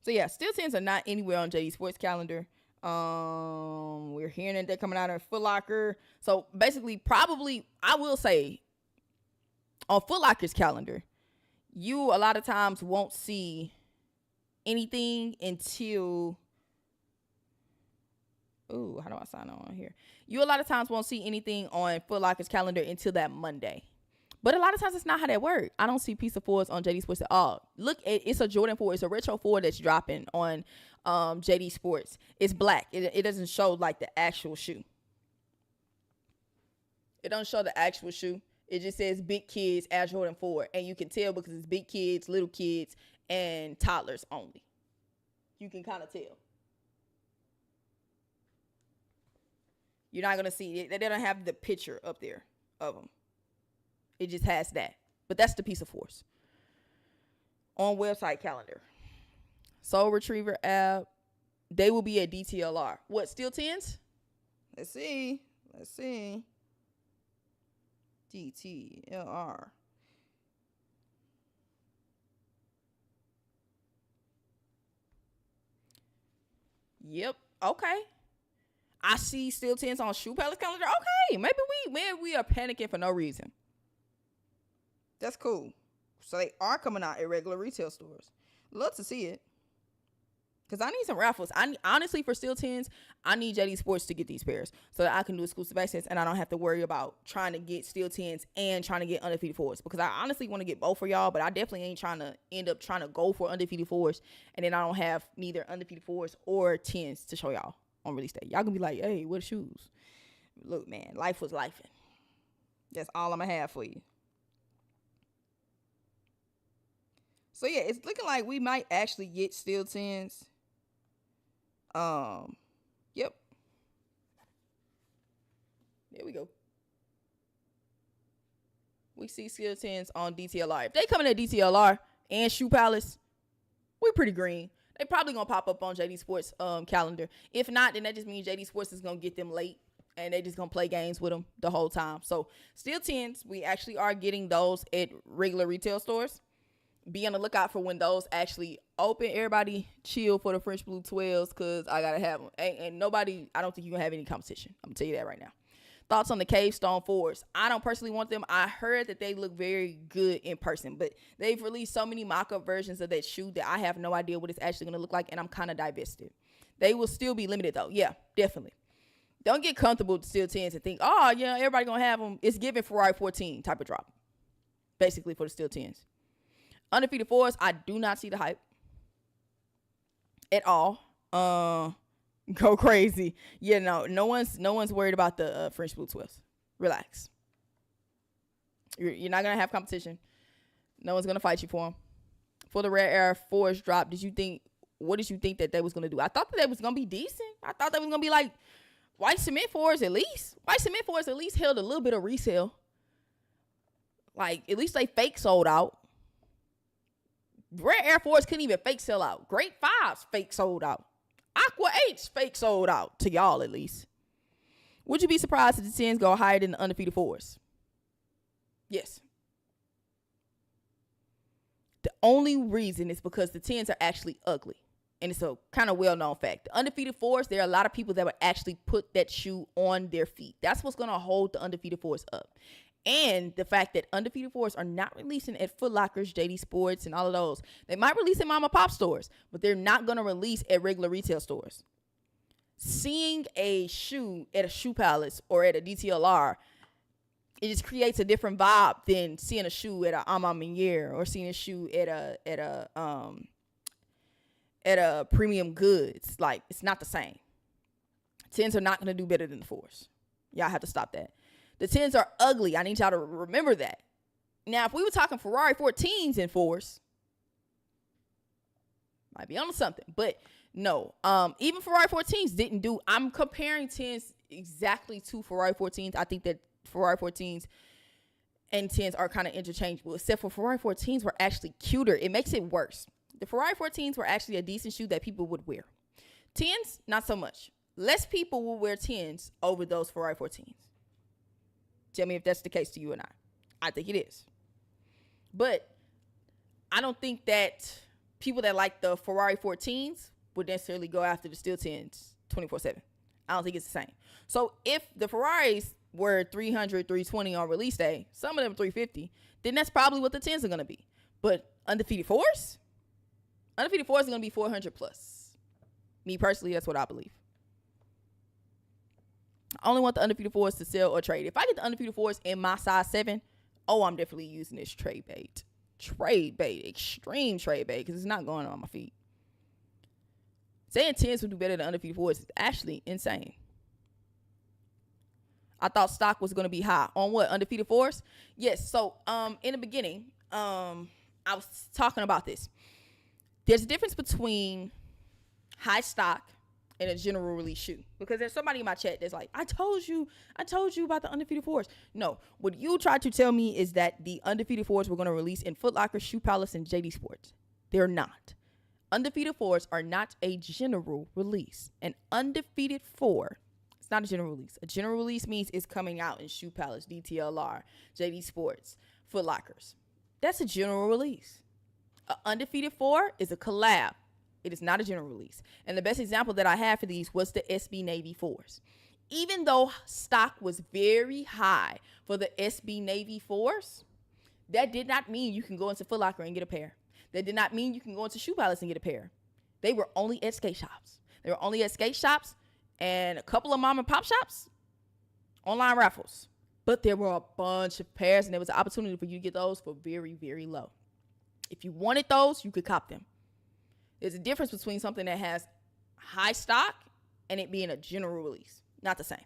So yeah, Steel 10s are not anywhere on JD Sports calendar. We're hearing that they're coming out of Foot Locker. So basically, probably, I will say, on Foot Locker's calendar, you a lot of times won't see anything until, how do I sign on here? You a lot of times won't see anything on Foot Locker's calendar until that Monday. But a lot of times it's not how that works. I don't see piece of fours on JD Sports at all. Look, it's a Jordan 4. It's a retro 4 that's dropping on JD Sports. It's black. It doesn't show like the actual shoe. It doesn't show the actual shoe. It just says big kids Air Jordan 4. And you can tell because it's big kids, little kids, and toddlers only. You can kind of tell. You're not going to see it. They don't have the picture up there of them. It just has that. But that's the piece of force. On website calendar. Soul Retriever app. They will be at DTLR. What, Steel 10s? Let's see. DTLR. Yep. Okay. I see Steel 10s on Shoe Palace calendar. Okay. Maybe we are panicking for no reason. That's cool. So they are coming out at regular retail stores. Love to see it. Because I need some raffles. Honestly, for Steel 10s, I need JD Sports to get these pairs so that I can do exclusive access and I don't have to worry about trying to get Steel 10s and trying to get Undefeated 4s. Because I honestly want to get both for y'all, but I definitely ain't trying to end up trying to go for Undefeated 4s and then I don't have neither Undefeated 4s or 10s to show y'all on release day. Y'all gonna be like, hey, what shoes? Look, man, life was lifing. That's all I'm gonna have for you. So yeah, it's looking like we might actually get Steel 10s. Yep. There we go. We see Steel 10s on DTLR. If they coming at DTLR and Shoe Palace, we pretty green. They probably gonna pop up on JD Sports calendar. If not, then that just means JD Sports is gonna get them late and they just gonna play games with them the whole time. So Steel 10s, we actually are getting those at regular retail stores. Be on the lookout for when those actually open. Everybody chill for the French Blue 12s because I gotta have them. And nobody, I don't think you're gonna have any competition. I'm gonna tell you that right now. Thoughts on the Cave Stone 4s? I don't personally want them. I heard that they look very good in person, but they've released so many mock-up versions of that shoe that I have no idea what it's actually gonna look like, and I'm kind of divested. They will still be limited though. Yeah, definitely. Don't get comfortable with Steel 10s and think, oh yeah, everybody gonna have them. It's giving Ferrari 14 type of drop, basically, for the Steel 10s. Undefeated 4s, I do not see the hype at all. Go crazy. Yeah, no one's worried about the French Blue 12s. Relax. You're not gonna have competition. No one's gonna fight you for them. For the Rare Air 4s drop, what did you think that they was gonna do? I thought that they was gonna be decent. I thought they was gonna be like white cement 4s at least. White cement 4s at least held a little bit of resale. Like at least they fake sold out. Rare Air 4s couldn't even fake sell out. Great 5s fake sold out. Aqua 8s fake sold out, to y'all at least. Would you be surprised if the 10s go higher than the Undefeated 4s? Yes. The only reason is because the 10s are actually ugly. And it's a kind of well-known fact. The Undefeated 4s, there are a lot of people that would actually put that shoe on their feet. That's what's going to hold the Undefeated 4s up. And the fact that Undefeated 4s are not releasing at Foot Lockers, JD Sports, and all of those. They might release in mom and pop stores, but they're not going to release at regular retail stores. Seeing a shoe at a Shoe Palace or at a DTLR, it just creates a different vibe than seeing a shoe at a Ama Miniere or seeing a shoe at a Premium Goods. Like, it's not the same. 10s are not going to do better than the 4s. Y'all have to stop that. The 10s are ugly. I need y'all to remember that. Now, if we were talking Ferrari 14s and 4s, might be on something. But no, even Ferrari 14s didn't do. I'm comparing 10s exactly to Ferrari 14s. I think that Ferrari 14s and 10s are kind of interchangeable, except for Ferrari 14s were actually cuter. It makes it worse. The Ferrari 14s were actually a decent shoe that people would wear. 10s, not so much. less people will wear 10s over those Ferrari 14s. Tell me if that's the case to you or not. I think it is. But I don't think that people that like the Ferrari 14s would necessarily go after the steel 10s 24/7. I don't think it's the same. So if the Ferraris were 300, 320 on release day, some of them 350, then that's probably what the 10s are going to be. But undefeated 4s? Undefeated 4s are going to be 400 plus. Me personally, that's what I believe. I only want the undefeated 4s to sell or trade. If I get the undefeated 4s in my size 7, I'm definitely using this trade bait. Trade bait. Extreme trade bait, because it's not going on my feet. Saying 10s would do better than undefeated 4s is actually insane. I thought stock was going to be high. On what? Undefeated 4s? Yes. So in the beginning, I was talking about this. There's a difference between high stock and a general release shoe, because there's somebody in my chat that's like, I told you about the undefeated 4s. No, what you tried to tell me is that the undefeated 4s were going to release in Foot Locker, Shoe Palace, and JD Sports. They're not. Undefeated 4s are not a general release. An undefeated 4, it's not a general release. A general release means it's coming out in Shoe Palace, DTLR, JD Sports, Foot Lockers. That's a general release. An undefeated 4 is a collab. It is not a general release. And the best example that I have for these was the SB Navy 4s. Even though stock was very high for the SB Navy 4s, that did not mean you can go into Foot Locker and get a pair. That did not mean you can go into Shoe Palace and get a pair. They were only at skate shops. They were only at skate shops and a couple of mom and pop shops, online raffles. But there were a bunch of pairs, and there was an opportunity for you to get those for very, very low. If you wanted those, you could cop them. There's a difference between something that has high stock and it being a general release. Not the same.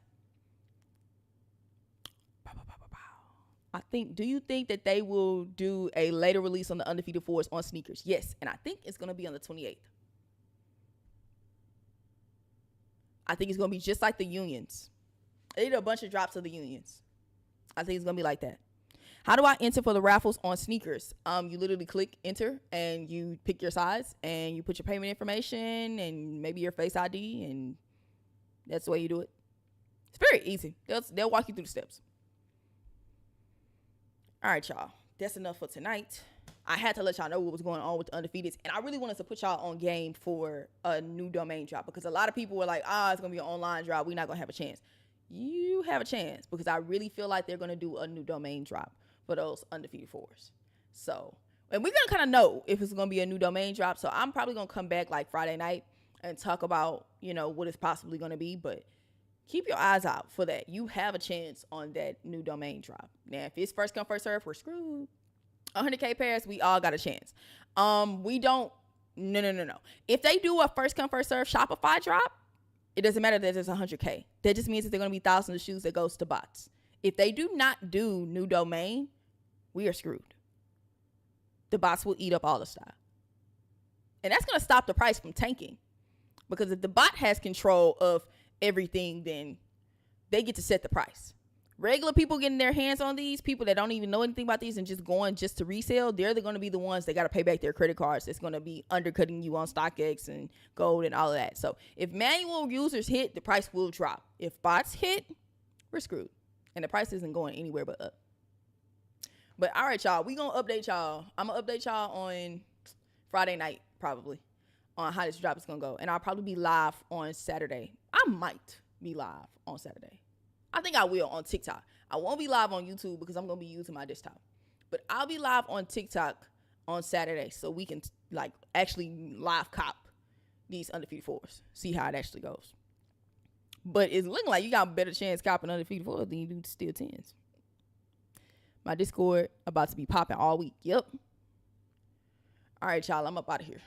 Do you think that they will do a later release on the undefeated 4s on sneakers? Yes, and I think it's going to be on the 28th. I think it's going to be just like the Unions. They did a bunch of drops of the Unions. I think it's going to be like that. How do I enter for the raffles on sneakers? You literally click enter and you pick your size and you put your payment information and maybe your Face ID, and that's the way you do it. It's very easy. They'll walk you through the steps. All right, y'all. That's enough for tonight. I had to let y'all know what was going on with the undefeateds, and I really wanted to put y'all on game for a new domain drop, because a lot of people were like, it's going to be an online drop. We're not going to have a chance. You have a chance, because I really feel like they're going to do a new domain drop for those undefeated 4s. So, and we're going to kind of know if it's going to be a new domain drop. So I'm probably going to come back like Friday night and talk about, what it's possibly going to be. But keep your eyes out for that. You have a chance on that new domain drop. Now, if it's first come, first serve, we're screwed. 100K pairs, we all got a chance. We don't, no. If they do a first come, first serve Shopify drop, it doesn't matter that there's 100K. That just means that they're going to be thousands of shoes that goes to bots. If they do not do new domain, we are screwed. The bots will eat up all the style. And that's going to stop the price from tanking. Because if the bot has control of everything, then they get to set the price. Regular people getting their hands on these, people that don't even know anything about these and just going just to resell, they're going to be the ones that got to pay back their credit cards. That's going to be undercutting you on StockX and gold and all of that. So if manual users hit, the price will drop. If bots hit, we're screwed. And the price isn't going anywhere but up. But all right, y'all, we going to update y'all. I'm going to update y'all on Friday night, probably, on how this drop is going to go. And I'll probably be live on Saturday. I might be live on Saturday. I think I will on TikTok. I won't be live on YouTube because I'm going to be using my desktop. But I'll be live on TikTok on Saturday so we can, actually live cop these undefeated 4s. See how it actually goes. But it's looking like you got a better chance copping undefeated 4s than you do steel 10s. My Discord about to be popping all week. Yep. All right, y'all. I'm up out of here.